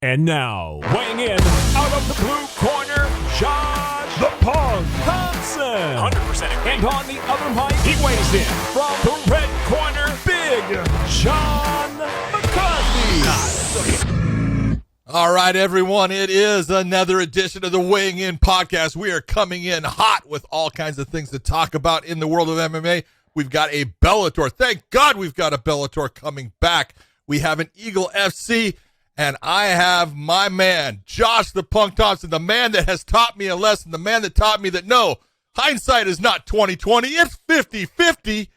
And now, weighing in out of the blue corner, Josh the Punk Thompson. 100%. And on the other mic, he weighs in from the red corner, Big Sean McCarthy. All right, everyone, it is another edition of the Weighing In podcast. We are coming in hot with all kinds of things to talk about in the world of MMA. We've got a Bellator. Thank God we've got a Bellator coming back. We have an Eagle FC. And I have my man, Josh the Punk Thompson, the man that has taught me a lesson, the man that taught me that no, hindsight is not 20/20, it's 50/50.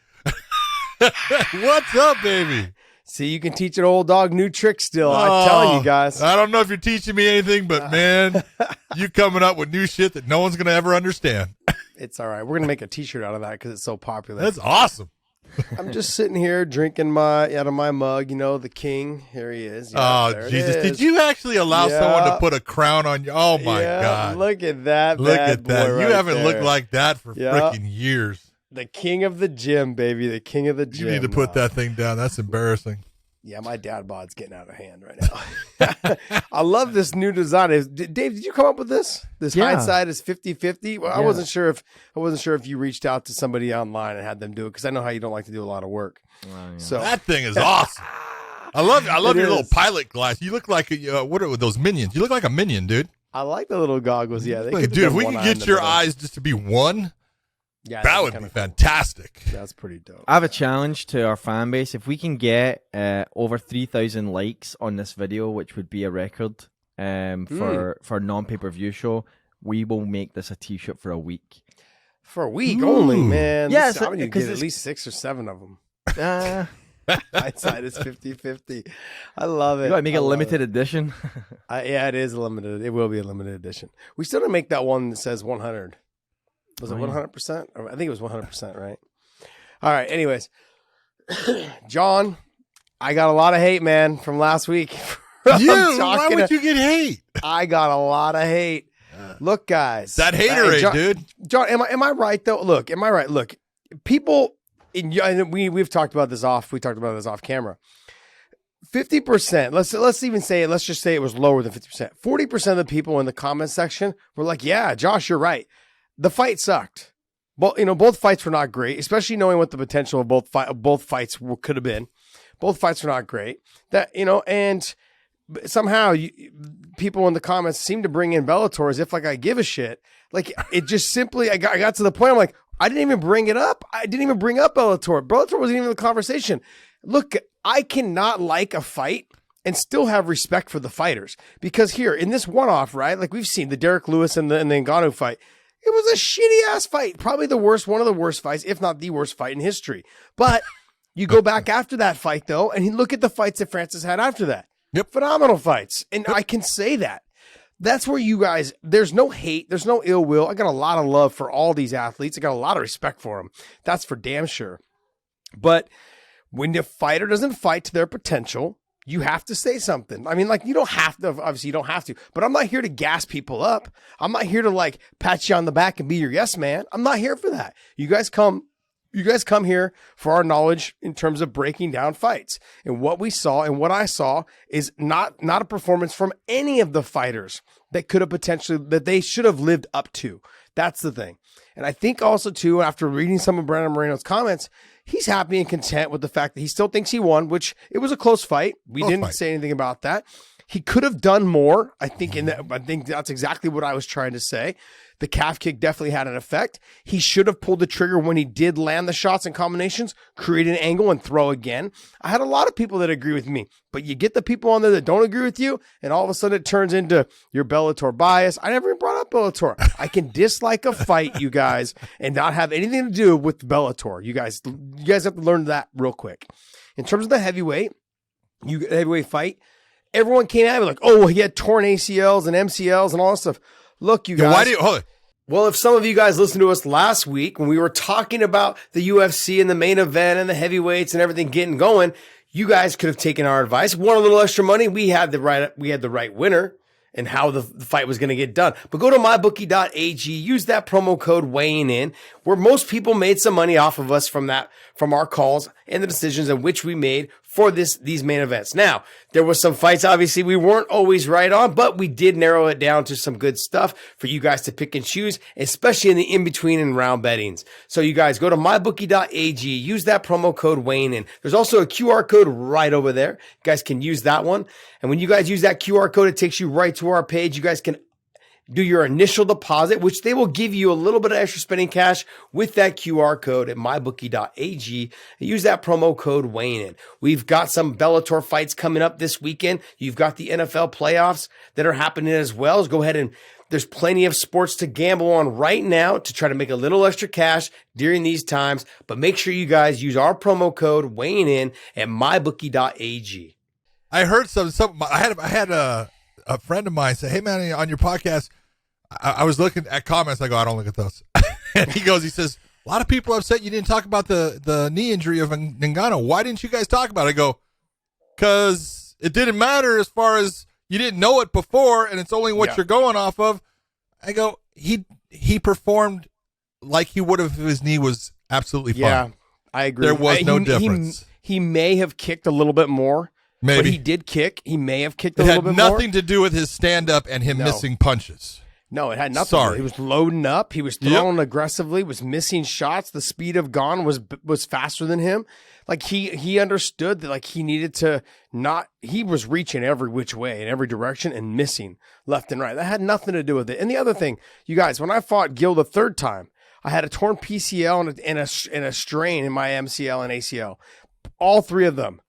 What's up, baby? See, you can teach an old dog new tricks still. I'm telling you guys. I don't know if you're teaching me anything, but man, you coming up with new shit that no one's going to ever understand. It's all right. We're going to make a t-shirt out of that because it's so popular. That's awesome. I'm just sitting here drinking out of my mug, the king. Here he is. Yeah, oh, Jesus. Did you actually allow someone to put a crown on you? Oh, my God. Look at that. Look at that. You haven't looked like that for freaking years. The king of the gym, baby. The king of the gym. You need to put that thing down. That's embarrassing. Yeah, my dad bod's getting out of hand right now. I love this new design. Dave, did you come up with this? Hindsight is 50/50. Well, I wasn't sure if you reached out to somebody online and had them do it because I know how you don't like to do a lot of work. So that thing is awesome. I love your little pilot glass. You look like what are those minions? You look like a minion, dude. I like the little goggles. Yeah, dude. If we can get your eyes just to be one. Yeah, that would be fantastic. That's pretty dope. I have a challenge to our fan base. If we can get over 3,000 likes on this video, which would be a record for a non-pay-per-view show, we will make this a t-shirt for a week. For a week only, man. Yes, I'm going to get at least 6 or 7 of them. Hindsight is 50/50. I love it. You got to make it a limited edition. Yeah, it is limited. It will be a limited edition. We still didn't make that one that says 100. Was it 100%? I think it was 100%, right? All right. Anyways, John, I got a lot of hate, man, from last week. Why would you get hate? I got a lot of hate. Look, guys, that haterade, dude. John, am I right though? Look, am I right? Look, people, we've talked about this off. We talked about this off camera. 50%. Let's even say it. Let's just say it was lower than 50%. 40% of the people in the comment section were like, "Yeah, Josh, you're right. The fight sucked. Well, both fights were not great, especially knowing what the potential of both fights could have been. Both fights were not great. And somehow people in the comments seem to bring in Bellator as if like I give a shit. Like it just simply, I got to the point. I'm like, I didn't even bring it up. I didn't even bring up Bellator. Bellator wasn't even in the conversation. Look, I cannot like a fight and still have respect for the fighters because here in this one-off, right? Like we've seen the Derek Lewis and the Ngannou fight. It was a shitty ass fight. Probably one of the worst fights, if not the worst fight in history. But you go back after that fight though, and you look at the fights that Francis had after that. Yep. Phenomenal fights. And I can say that. That's where you guys, there's no hate. There's no ill will. I got a lot of love for all these athletes. I got a lot of respect for them. That's for damn sure. But when the fighter doesn't fight to their potential, you have to say something. I mean, like, you don't have to, obviously you don't have to, but I'm not here to gas people up. I'm not here to like pat you on the back and be your yes man. I'm not here for that. You guys come here for our knowledge in terms of breaking down fights. And what we saw and what I saw is not a performance from any of the fighters that could have that they should have lived up to. That's the thing. And I think also too, after reading some of Brandon Moreno's comments, he's happy and content with the fact that he still thinks he won, which it was a close fight. We didn't say anything about that. He could have done more. I think that's exactly what I was trying to say. The calf kick definitely had an effect. He should have pulled the trigger when he did land the shots and combinations, create an angle and throw again. I had a lot of people that agree with me, but you get the people on there that don't agree with you, and all of a sudden it turns into your Bellator bias. I never even brought up Bellator. I can dislike a fight, you guys, and not have anything to do with Bellator. You guys have to learn that real quick. In terms of the heavyweight fight, everyone came at me like, oh, well, he had torn ACLs and MCLs and all that stuff. Look, you guys. Well, if some of you guys listened to us last week when we were talking about the UFC and the main event and the heavyweights and everything getting going, you guys could have taken our advice, won a little extra money. We had the right winner and how the fight was going to get done. But go to mybookie.ag, use that promo code weighing in, where most people made some money off of us from from our calls and the decisions in which we made for these main events. Now, there was some fights, obviously, we weren't always right on, but we did narrow it down to some good stuff for you guys to pick and choose, especially in the in-between and round bettings. So you guys go to mybookie.ag, use that promo code Wayne in. There's also a QR code right over there. You guys can use that one. And when you guys use that QR code, it takes you right to our page. You guys can do your initial deposit, which they will give you a little bit of extra spending cash with that QR code at mybookie.ag. Use that promo code Wayne in. We've got some Bellator fights coming up this weekend. You've got the NFL playoffs that are happening as well. Go ahead and there's plenty of sports to gamble on right now to try to make a little extra cash during these times. But make sure you guys use our promo code Wayne in at mybookie.ag. I heard I had a friend of mine say, "Hey man, on your podcast, I was looking at comments. I go, I don't look at those." And he says, a lot of people are upset you didn't talk about the knee injury of Ngannou. Why didn't you guys talk about it? I go, because it didn't matter as far as you didn't know it before, and it's only what you're going off of. I go, he performed like he would have if his knee was absolutely fine. Yeah, I agree. There was no difference. He may have kicked a little bit more. Maybe. But he did kick. He may have kicked a little bit more. It had nothing to do with his stand-up and him missing punches. No, it had nothing. Sorry. He was loading up. He was throwing aggressively, was missing shots. The speed of Gane was faster than him. Like he understood that like he needed to not, he was reaching every which way in every direction and missing left and right. That had nothing to do with it. And the other thing, you guys, when I fought Gil the third time, I had a torn PCL and a strain in my MCL and ACL. All three of them.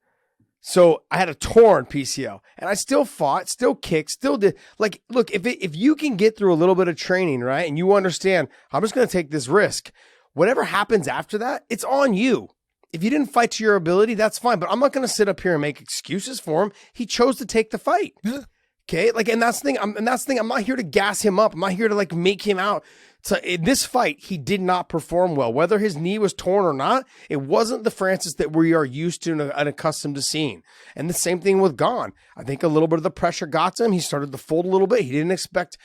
So I had a torn PCL and I still fought, still kicked, still did. Like, look, if you can get through a little bit of training, right, and you understand, I'm just going to take this risk. Whatever happens after that, it's on you. If you didn't fight to your ability, that's fine. But I'm not going to sit up here and make excuses for him. He chose to take the fight. Yeah. Okay, like, and that's the thing. I'm not here to gas him up. I'm not here to like make him out. So in this fight, he did not perform well. Whether his knee was torn or not, it wasn't the Francis that we are used to and accustomed to seeing. And the same thing with Gane. I think a little bit of the pressure got to him. He started to fold a little bit. He didn't expect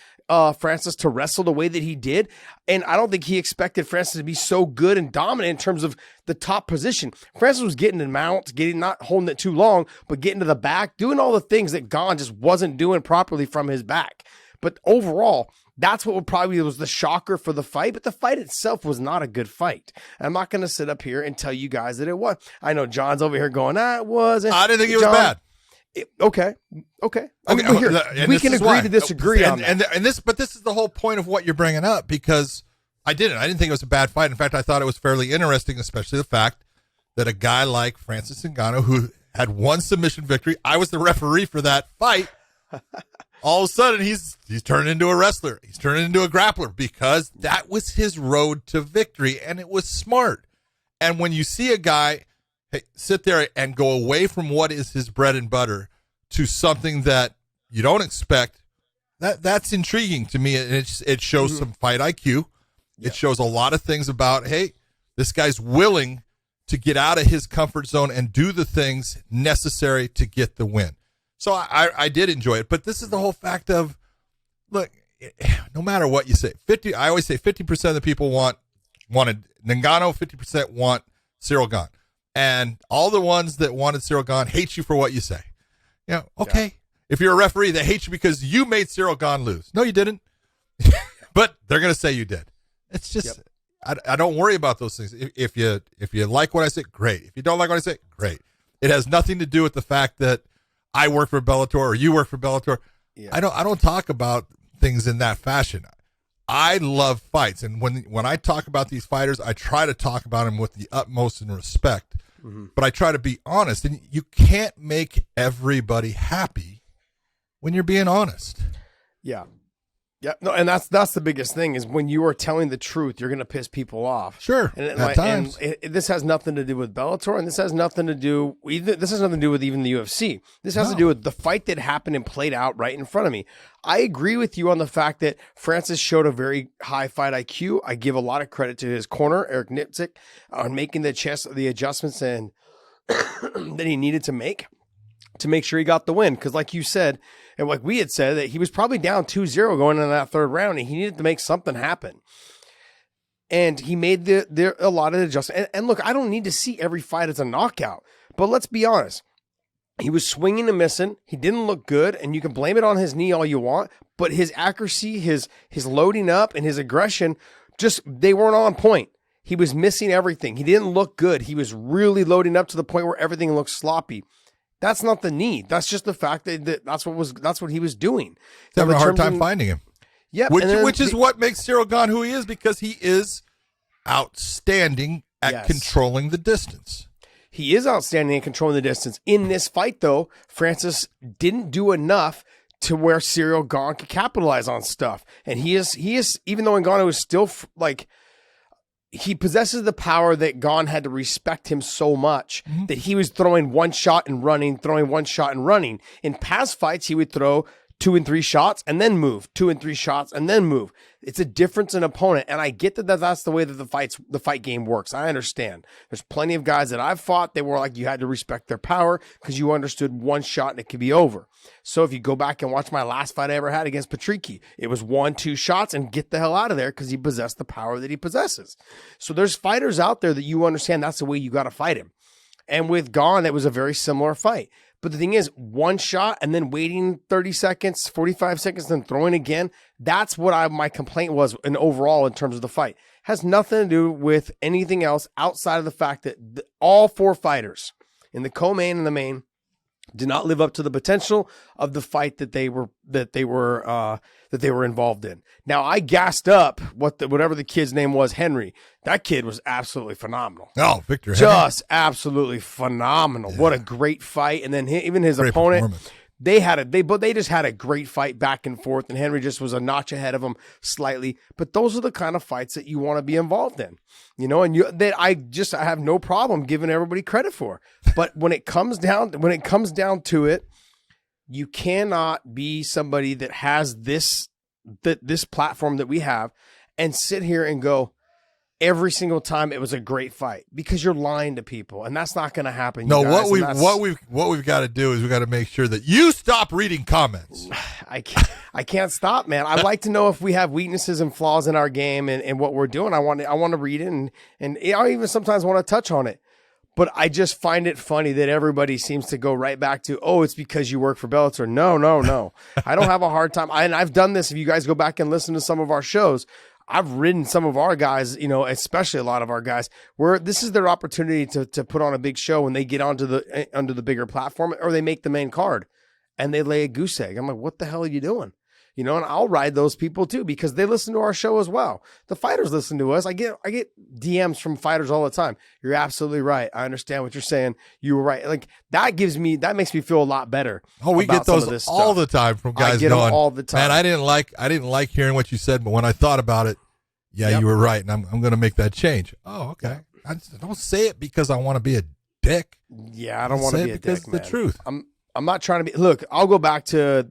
Francis to wrestle the way that he did. And I don't think he expected Francis to be so good and dominant in terms of the top position. Francis was getting in mount, not holding it too long, but getting to the back, doing all the things that Gane just wasn't doing properly from his back. But overall, that's what probably was the shocker for the fight, but the fight itself was not a good fight. I'm not going to sit up here and tell you guys that it was. I know John's over here going, it wasn't. I didn't think it was bad. Okay. I mean, we can agree to disagree on that. But this is the whole point of what you're bringing up, because I didn't think it was a bad fight. In fact, I thought it was fairly interesting, especially the fact that a guy like Francis Ngannou, who had one submission victory, I was the referee for that fight. All of a sudden, he's turned into a wrestler. He's turned into a grappler because that was his road to victory, and it was smart. And when you see a guy sit there and go away from what is his bread and butter to something that you don't expect, that's intriguing to me. And it shows some fight IQ. It shows a lot of things about, hey, this guy's willing to get out of his comfort zone and do the things necessary to get the win. So I did enjoy it, but this is the whole fact of, look, no matter what you say, I always say 50% of the people wanted Ngannou, 50% want Cyril Gane, and all the ones that wanted Cyril Gane hate you for what you say. Okay. Yeah. If you're a referee, they hate you because you made Cyril Gane lose. No, you didn't, but they're going to say you did. It's just, I don't worry about those things. If you like what I say, great. If you don't like what I say, great. It has nothing to do with the fact that I work for Bellator or you work for Bellator. Yeah. I don't talk about things in that fashion. I love fights, and when I talk about these fighters, I try to talk about them with the utmost in respect. Mm-hmm. But I try to be honest, and you can't make everybody happy when you're being honest. Yeah. Yeah, no, and that's the biggest thing is when you are telling the truth, you're going to piss people off. Sure, at times. And this has nothing to do with Bellator, and this has nothing to do with even the UFC. This has to do with the fight that happened and played out right in front of me. I agree with you on the fact that Francis showed a very high fight IQ. I give a lot of credit to his corner, Eric Nipsick, on making the adjustments and that he needed to make sure he got the win. Because like you said, and like we had said, that he was probably down 2-0 going into that third round, and he needed to make something happen. And he made a lot of adjustments. And look, I don't need to see every fight as a knockout, but let's be honest. He was swinging and missing. He didn't look good, and you can blame it on his knee all you want, but his accuracy, his loading up, and his aggression, they weren't on point. He was missing everything. He didn't look good. He was really loading up to the point where everything looked sloppy. That's not the knee. That's just the fact that that's what he was doing. He's having a hard time finding him. Yeah, which is what makes Cyril Gane who he is, because he is outstanding at controlling the distance. He is outstanding at controlling the distance. In this fight, though, Francis didn't do enough to where Cyril Gane could capitalize on stuff. And he is even though Ngannou is still he possesses the power that Gane had to respect him so much that he was throwing one shot and running, throwing one shot and running. In past fights, he would throw 2 and 3 shots and then move, 2 and 3 shots and then move. It's a difference in opponent. And I get that's the way that the fight game works. I understand. There's plenty of guys that I've fought. They were like, you had to respect their power because you understood one shot and it could be over. So if you go back and watch my last fight I ever had against Patricky, it was 1-2 shots and get the hell out of there because he possessed the power that he possesses. So there's fighters out there that you understand that's the way you got to fight him. And with Gane, it was a very similar fight. But the thing is, one shot and then waiting 30 seconds, 45 seconds, then throwing again. That's what my complaint was in overall in terms of the fight. Has nothing to do with anything else outside of the fact that all 4 fighters in the co-main and the main did not live up to the potential of the fight that they were involved in. Now, I gassed up whatever the kid's name was, Henry. That kid was absolutely phenomenal. Oh, Victor Henry. Just absolutely phenomenal. Yeah. What a great fight. And then even his great opponent, they just had a great fight back and forth, and Henry just was a notch ahead of him slightly. But those are the kind of fights that you want to be involved in, and I have no problem giving everybody credit for. But when it comes down to it, you cannot be somebody that has this platform that we have and sit here and go, every single time it was a great fight, because you're lying to people, and that's not going to happen. No, what we've got to do is we got to make sure that you stop reading comments. I can't stop, man. I'd like to know if we have weaknesses and flaws in our game and what we're doing. I want to read it and I even sometimes want to touch on it. But I just find it funny that everybody seems to go right back to, oh, it's because you work for Bellator. No. I don't have a hard time. I've done this. If you guys go back and listen to some of our shows, I've ridden some of our guys, especially a lot of our guys, where this is their opportunity to put on a big show when they get onto the bigger platform, or they make the main card and they lay a goose egg. I'm like, what the hell are you doing? And I'll ride those people too, because they listen to our show as well. The fighters listen to us. I get DMs from fighters all the time. You're absolutely right. I understand what you're saying. You were right. Like that makes me feel a lot better. Oh, we get those all the time from guys. I get them all the time. Man, I didn't like hearing what you said, but when I thought about it, you were right, and I'm going to make that change. Oh, okay. I don't say it because I want to be a dick. Yeah, I don't want to be a dick, man. It's the truth. I'm not trying to be. Look, I'll go back to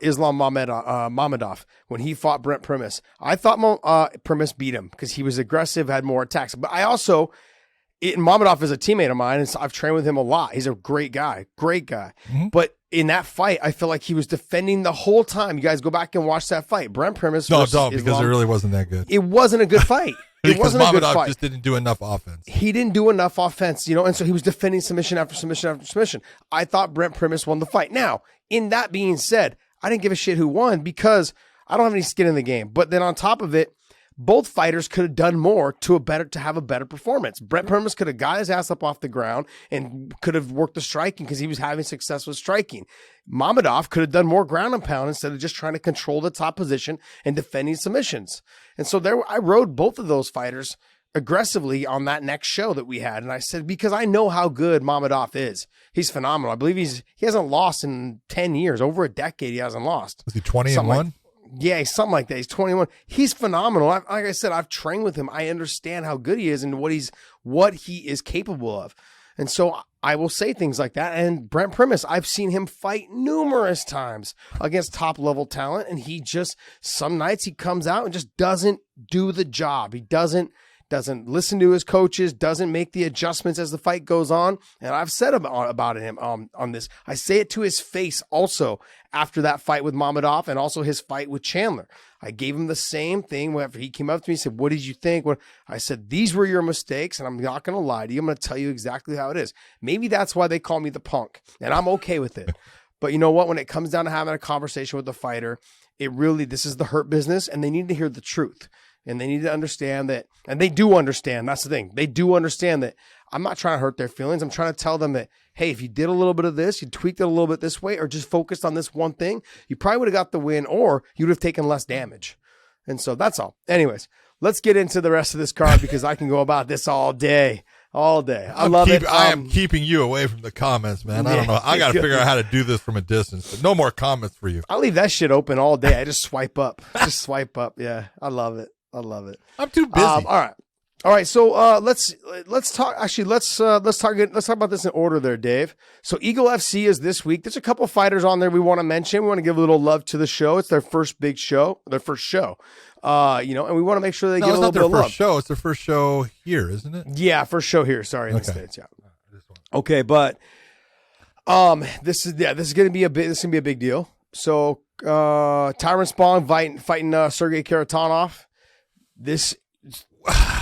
Islam Mamedov when he fought Brent Primus. I thought Primus beat him because he was aggressive, had more attacks. But Mamedov is a teammate of mine, and so I've trained with him a lot. He's a great guy. Mm-hmm. But in that fight, I feel like he was defending the whole time. You guys go back and watch that fight. Brent Primus. No, don't, because it really wasn't that good. It wasn't a good fight. Because Mamedov just didn't do enough offense. He didn't do enough offense, and so he was defending submission after submission after submission. I thought Brent Primus won the fight. Now, in that being said, I didn't give a shit who won because I don't have any skin in the game. But then on top of it, both fighters could have done more to have a better performance. Brent Primus could have got his ass up off the ground and could have worked the striking because he was having success with striking. Mamedov could have done more ground and pound instead of just trying to control the top position and defending submissions. And so I rode both of those fighters aggressively on that next show that we had. And I said, because I know how good Mamedov is. He's phenomenal. I believe he hasn't lost in 10 years, over a decade. He hasn't lost. Was he 20-1? Yeah, he's something like that. He's 21. He's phenomenal. Like I said, I've trained with him. I understand how good he is and what he is capable of. And so I will say things like that. And Brent Primus, I've seen him fight numerous times against top level talent. And some nights he comes out and just doesn't do the job. He doesn't doesn't listen to his coaches, doesn't make the adjustments as the fight goes on. And I've said about him on this. I say it to his face also after that fight with Mamedov and also his fight with Chandler. I gave him the same thing. After he came up to me and said, what did you think? I said, these were your mistakes, and I'm not going to lie to you. I'm going to tell you exactly how it is. Maybe that's why they call me the punk, and I'm okay with it. But you know what? When it comes down to having a conversation with the fighter, this is the hurt business, and they need to hear the truth. And they need to understand that, and they do understand. That's the thing. They do understand that I'm not trying to hurt their feelings. I'm trying to tell them that, hey, if you did a little bit of this, you tweaked it a little bit this way, or just focused on this one thing, you probably would have got the win, or you would have taken less damage. And so that's all. Anyways, let's get into the rest of this card because I can go about this all day. All day. I love it. I am keeping you away from the comments, man. I don't know. I got to figure out how to do this from a distance. But no more comments for you. I leave that shit open all day. I just swipe up. Yeah, I love it. I'm too busy. All right. So let's talk. Actually, let's talk about this in order there, Dave. So Eagle FC is this week. There's a couple fighters on there we want to mention. We want to give a little love to the show. It's their first big show, and we want to make sure they get a little bit of love. It's their first show here, isn't it? Yeah, first show here. Sorry, in the States. Yeah. Okay, but this is gonna be a big deal. So Tyron Spong fighting Sergey Karatanov. This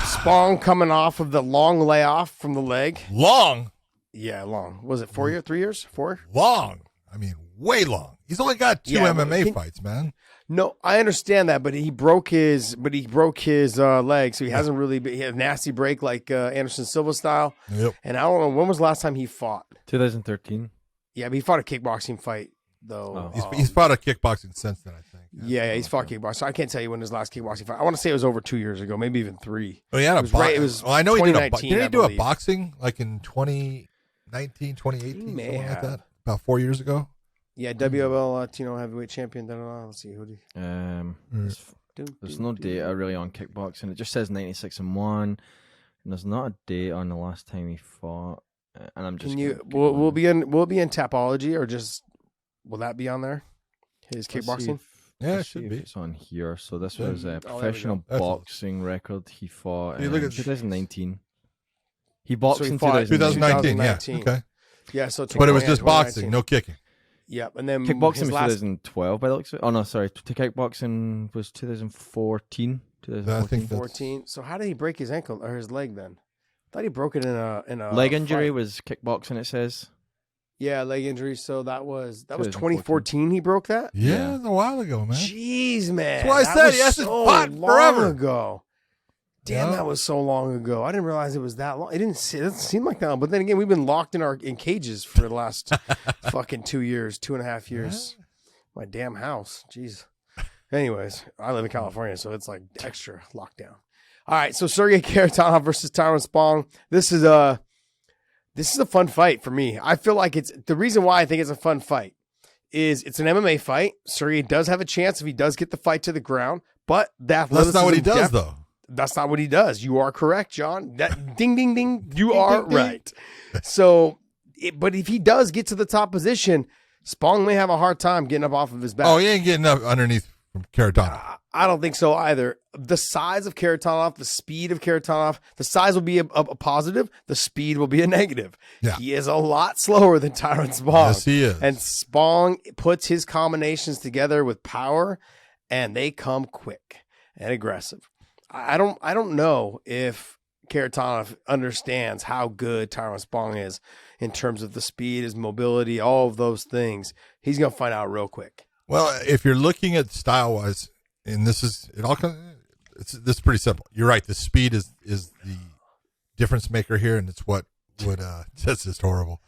Spong coming off of the long layoff from the leg. Long? Yeah, long. Was it 4 years? 3 years? 4? Long. I mean, way long. He's only got two MMA fights, man. No, I understand that, but he broke his leg, so he hasn't really been. He had a nasty break like Anderson Silva style. Yep. And I don't know, when was the last time he fought? 2013. Yeah, but he fought a kickboxing fight though. Oh. He's fought a kickboxing since then, I think. Yeah, he's fought kickboxing. So I can't tell you when his last kickboxing fight. I want to say it was over 2 years ago, maybe even 3. Oh, yeah, it was I know he did did he do a boxing like in 2019, 2018, something like that? About 4 years ago? Yeah, WBL Latino heavyweight champion. Let's see who. There's no data really on kickboxing. It just says 96-1, and there's not a date on the last time he fought. And I'm just. Will it be in Tapology, or just will that be on there? His kickboxing. Yeah, it should be. It's on here. So this was a professional boxing record. He fought in 2019. He boxed in 2019. Yeah. Okay. Yeah. So, but it was just boxing, no kicking. Yep, and then kickboxing was 2012 by the looks of it. Oh no, sorry. Kickboxing was 2014. 2014. So how did he break his ankle or his leg then? I thought he broke it in a leg injury. Was kickboxing? It says. Yeah, leg injury. So that was 2014. He broke that. Yeah, it was a while ago, man. Jeez, man. That's why I said he hasn't fought forever ago. Damn, that was so long ago. I didn't realize it was that long. It doesn't seem like that long. But then again, we've been locked in cages for the last fucking 2 years, 2.5 years. Yeah. My damn house. Jeez. Anyways, I live in California, so it's like extra lockdown. All right, so Sergey Karatanov versus Tyron Spong. This is a fun fight for me. I feel like it's the reason why I think it's a fun fight is it's an MMA fight. Sergey does have a chance if he does get the fight to the ground, but that's not what he does, though. That's not what he does. You are correct, John. That ding, ding, ding. You are right. So, but if he does get to the top position, Spong may have a hard time getting up off of his back. Oh, he ain't getting up underneath from Karatanov. I don't think so either. The size of Karatanov, the speed of Karatanov, the size will be a positive. The speed will be a negative. Yeah. He is a lot slower than Tyron Spong. Yes, he is. And Spong puts his combinations together with power, and they come quick and aggressive. I don't know if Karatanov understands how good Tyron Spong is in terms of the speed, his mobility, all of those things. He's going to find out real quick. Well, if you're looking at style-wise, and this is pretty simple. You're right. The speed is the difference maker here, and it's what that's just horrible.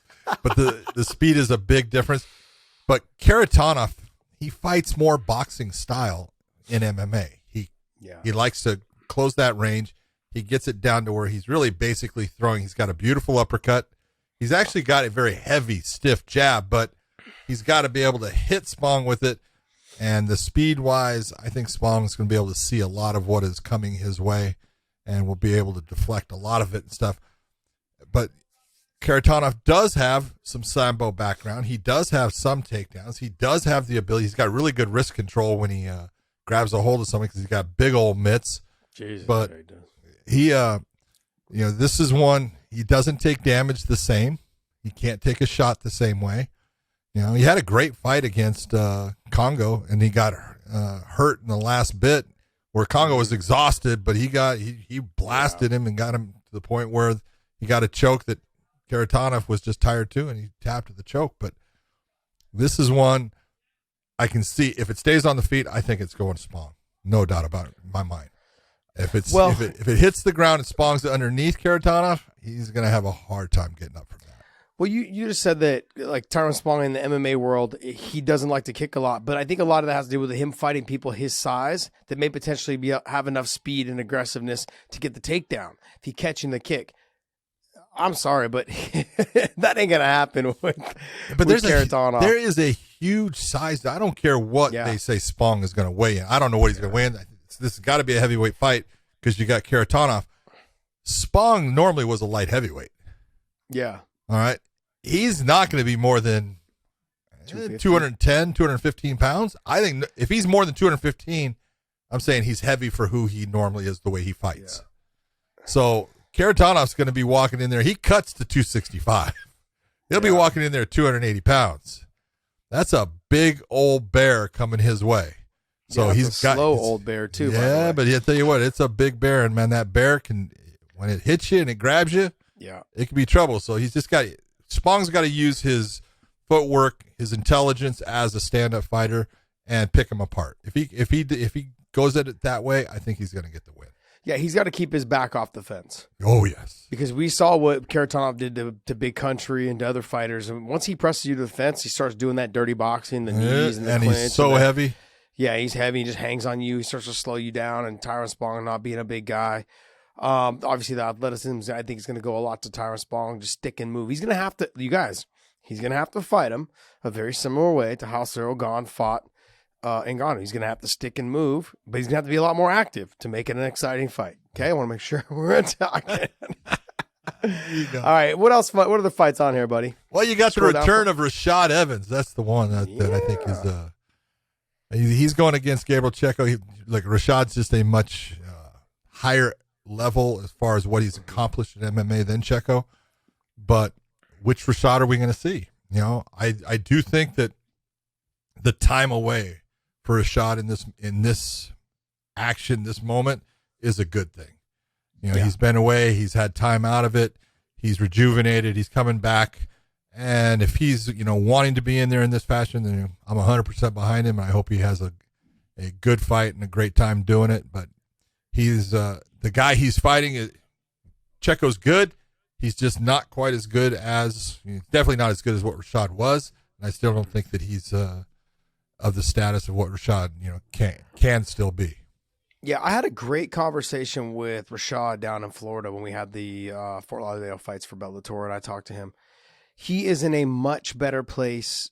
But the speed is a big difference. But Karatanov, he fights more boxing style in MMA. He likes to close that range. He gets it down to where he's really basically throwing. He's got a beautiful uppercut. He's actually got a very heavy, stiff jab, but he's got to be able to hit Spong with it. And the speed-wise, I think Spong's going to be able to see a lot of what is coming his way and will be able to deflect a lot of it and stuff. But Karatanov does have some Sambo background. He does have some takedowns. He does have the ability. He's got really good wrist control when he grabs a hold of something because he's got big old mitts. Jesus, but he, this is one, he doesn't take damage the same. He can't take a shot the same way. He had a great fight against Congo, and he got hurt in the last bit where Congo was exhausted, but he blasted him and got him to the point where he got a choke that Kharitonov was just tired too, and he tapped at the choke. But this is one I can see, if it stays on the feet, I think it's going to Spong. No doubt about it in my mind. If it hits the ground and Spong's underneath Kharitonov, he's going to have a hard time getting up from that. Well, you just said that, like, Tyrone Spong in the MMA world, he doesn't like to kick a lot, but I think a lot of that has to do with him fighting people his size that may potentially have enough speed and aggressiveness to get the takedown if he's catching the kick. I'm sorry, but that ain't gonna happen with Kharitonov. There is a huge size. I don't care what they say Spong is going to weigh in. I don't know what he's going to weigh in. This has got to be a heavyweight fight because you got Kharitonov. Spong normally was a light heavyweight. Yeah. All right. He's not going to be more than 210, 215 pounds. I think if he's more than 215, I'm saying he's heavy for who he normally is, the way he fights. Yeah. So Kharitonov's going to be walking in there. He cuts to 265. He'll be walking in there at 280 pounds. That's a big old bear coming his way. So he's got slow old bear too. Yeah, but I'll tell you what, it's a big bear, and man, that bear can, when it hits you and it grabs you, it can be trouble. So Spong's got to use his footwork, his intelligence as a stand-up fighter, and pick him apart. If he goes at it that way, I think he's going to get the win. Yeah, he's got to keep his back off the fence. Oh, yes. Because we saw what Kharitonov did to Big Country and to other fighters. And once he presses you to the fence, he starts doing that dirty boxing, the knees and the clinch. He's so heavy. Yeah, he's heavy. He just hangs on you. He starts to slow you down. And Tyrone Spong not being a big guy. Obviously, the athleticism, I think, is going to go a lot to Tyrone Spong. Just stick and move. He's going to have to, you guys, he's going to have to fight him a very similar way to how Cyril Gane fought Ngannou. He's going to have to stick and move, but he's going to have to be a lot more active to make it an exciting fight. Okay, I want to make sure we're talking. All right, what else? What other fights on here, buddy? Well, you got the return of Rashad Evans. That's the one that I think is he's going against Gabriel Checo. Rashad's just a much higher level as far as what he's accomplished in MMA than Checo. But which Rashad are we going to see? I do think that the time away for Rashad in this action, this moment, is a good thing. He's been away. He's had time out of it. He's rejuvenated. He's coming back. And if he's, wanting to be in there in this fashion, then I'm 100% behind him. I hope he has a good fight and a great time doing it. But he's the guy he's fighting. Checo's good. He's just not quite as good as, definitely not as good as what Rashad was. And I still don't think that he's of the status of what Rashad, can still be. Yeah, I had a great conversation with Rashad down in Florida when we had the Fort Lauderdale fights for Bellator, and I talked to him. He is in a much better place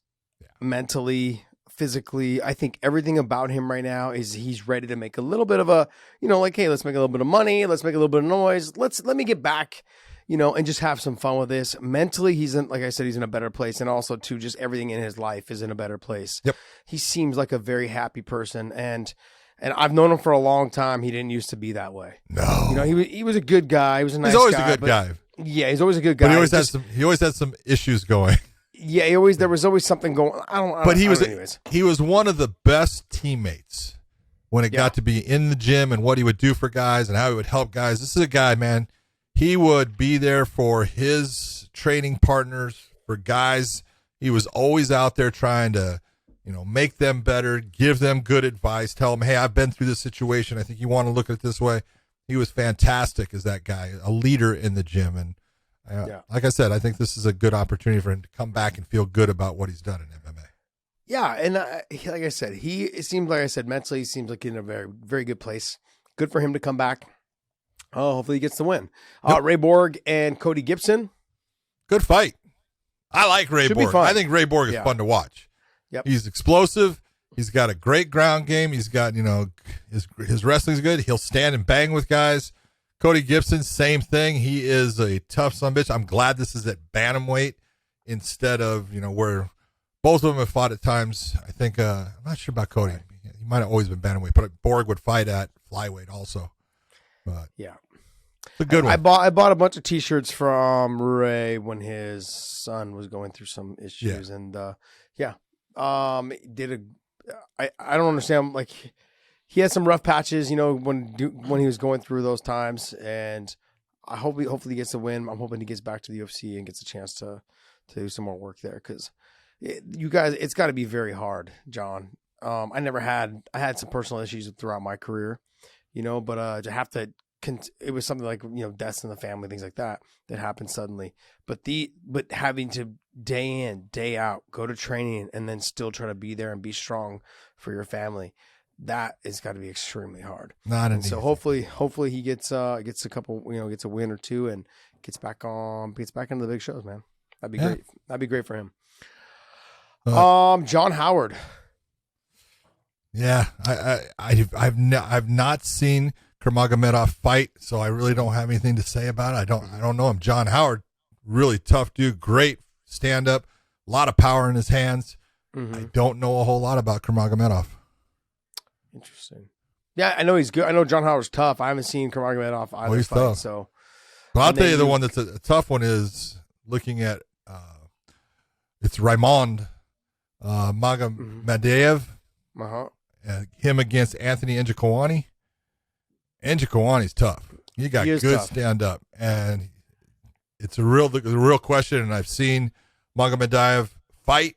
mentally, physically. I think everything about him right now is he's ready to make a little bit of a, hey, let's make a little bit of money. Let's make a little bit of noise. Let me get back, and just have some fun with this. Mentally, he's in, like I said, he's in a better place. And also, too, just everything in his life is in a better place. Yep. He seems like a very happy person. And I've known him for a long time. He didn't used to be that way. No. He was a good guy. He was a nice guy. He's always a good guy. Yeah, he's always a good guy. But he always had some issues going. Yeah, there was always something going. He was one of the best teammates when it got to be in the gym and what he would do for guys and how he would help guys. This is a guy, man. He would be there for his training partners, for guys. He was always out there trying to, make them better, give them good advice, tell them, hey, I've been through this situation. I think you want to look at it this way. He was fantastic as that guy, a leader in the gym. And like I said, I think this is a good opportunity for him to come back and feel good about what he's done in MMA. Yeah, and like I said, it seems like I said, mentally, he seems like in a very, very good place. Good for him to come back. Oh, hopefully he gets the win. Ray Borg and Cody Gibson. Good fight. I like Ray Borg. I think Ray Borg is fun to watch. Yep. He's explosive. He's got a great ground game. He's got, his wrestling's good. He'll stand and bang with guys. Cody Gibson, same thing. He is a tough son of a bitch. I'm glad this is at bantamweight instead of, where both of them have fought at times. I think, I'm not sure about Cody. He might have always been bantamweight, but Borg would fight at flyweight also. But yeah. It's a good one. I bought a bunch of T-shirts from Ray when his son was going through some issues, and I don't understand. Like, he had some rough patches, when he was going through those times, and hopefully he gets a win. I'm hoping he gets back to the UFC and gets a chance to do some more work there, because you guys, it's got to be very hard, John. I had some personal issues throughout my career, but to have to. It was something like deaths in the family, things like that happened suddenly. But having to day in, day out, go to training, and then still try to be there and be strong for your family, that has got to be extremely hard. So hopefully he gets a couple, gets a win or two and gets back into the big shows, man. That'd be great. That'd be great for him. John Howard. Yeah, I've not seen Kurmagomedov fight, so I really don't have anything to say about it. I don't know him. John Howard, really tough dude, great stand up, a lot of power in his hands. Mm-hmm. I don't know a whole lot about Kurmagomedov. Interesting. Yeah, I know he's good. I know John Howard's tough. I haven't seen Kurmagomedov either he's fight. Tough. So, well, I'll tell you the one that's a tough one is looking at it's Raymond Mamedov, him against Anthony Ngannou. Nganou's tough. He got good stand up, and it's the real question. And I've seen Mamedov fight.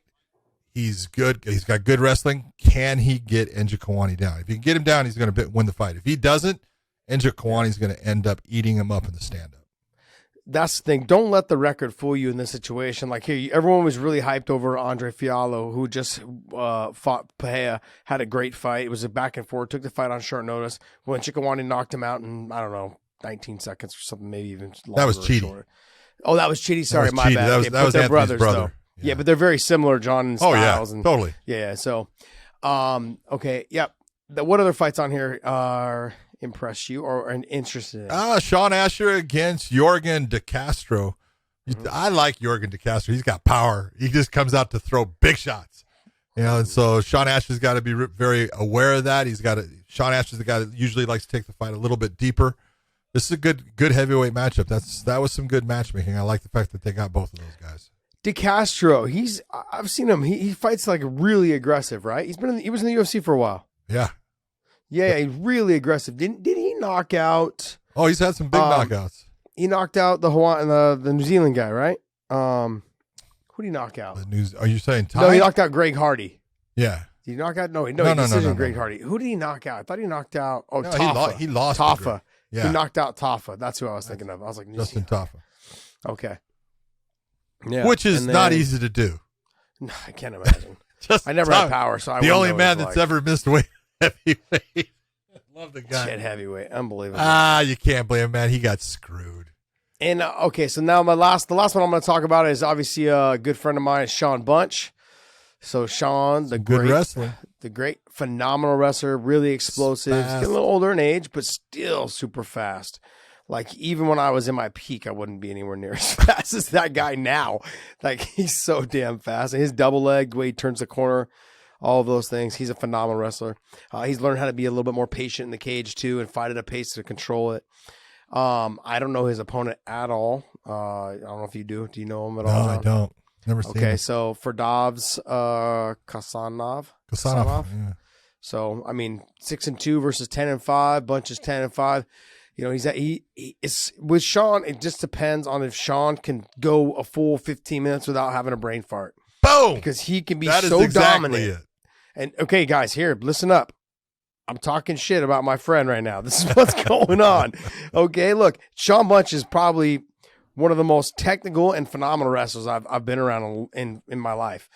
He's good. He's got good wrestling. Can he get Ngannou down? If you can get him down, he's going to win the fight. If he doesn't, Ngannou's going to end up eating him up in the stand up. That's the thing. Don't let the record fool you in this situation. Like here, everyone was really hyped over Andre Fiallo, who just fought Pereira, had a great fight. It was a back and forth, took the fight on short notice. When Ngannou knocked him out in, 19 seconds or something, maybe even longer. That was cheating. Oh, that was Chidi. Sorry, my bad. That was Anthony's brothers, brother. Though. Yeah, but they're very similar, John, in styles. Totally. Yeah, so, okay, yep. What other fights on here are impressed you or are interested in? Sean Asher against Jorgen De Castro. I like Jorgen De Castro. He's got power. He just comes out to throw big shots. And so Sean Asher's got to be very aware of that. Sean Asher's the guy that usually likes to take the fight a little bit deeper. This is a good heavyweight matchup. That was some good matchmaking. I like the fact that they got both of those guys. De Castro, I've seen him. He fights like really aggressive, right? He was in the UFC for a while. Yeah. Yeah, he's really aggressive. Did he knock out? Oh, he's had some big knockouts. He knocked out the New Zealand guy, right? Who did he knock out? Are you saying Ty? No, he knocked out Greg Hardy. Yeah. Did he knock out? No, Greg Hardy. Who did he knock out? I thought he knocked out. Oh, Tafa. He lost. Tafa. Yeah. He knocked out Tafa. That's who I was thinking of. I was like, Justin Tafa. Okay. Yeah. Which is not easy to do. No, I can't imagine. I never had power, so the only man that's ever missed weight heavyweight. Love the guy. Shit heavyweight, unbelievable. You can't blame him, man. He got screwed. And okay, so now the last one I'm going to talk about is obviously a good friend of mine, Sean Bunch. So Sean, good wrestler, the great, phenomenal wrestler, really explosive. He's getting a little older in age, but still super fast. Like, even when I was in my peak, I wouldn't be anywhere near as fast as that guy now. Like, he's so damn fast. And his double leg, the way he turns the corner, all of those things. He's a phenomenal wrestler. He's learned how to be a little bit more patient in the cage, too, and fight at a pace to control it. I don't know his opponent at all. I don't know if you do. Do you know him at all? No, I don't. Never seen him. Okay, so for Dobbs, Kasanov. Yeah. So, 6-2 versus 10-5. Bunch is 10-5. It's with Sean. It just depends on if Sean can go a full 15 minutes without having a brain fart. Boom! Because he can be that so is exactly dominant. It. And okay, guys, here, listen up. I'm talking shit about my friend right now. This is what's going on. Okay, look, Sean Bunch is probably one of the most technical and phenomenal wrestlers I've been around in my life.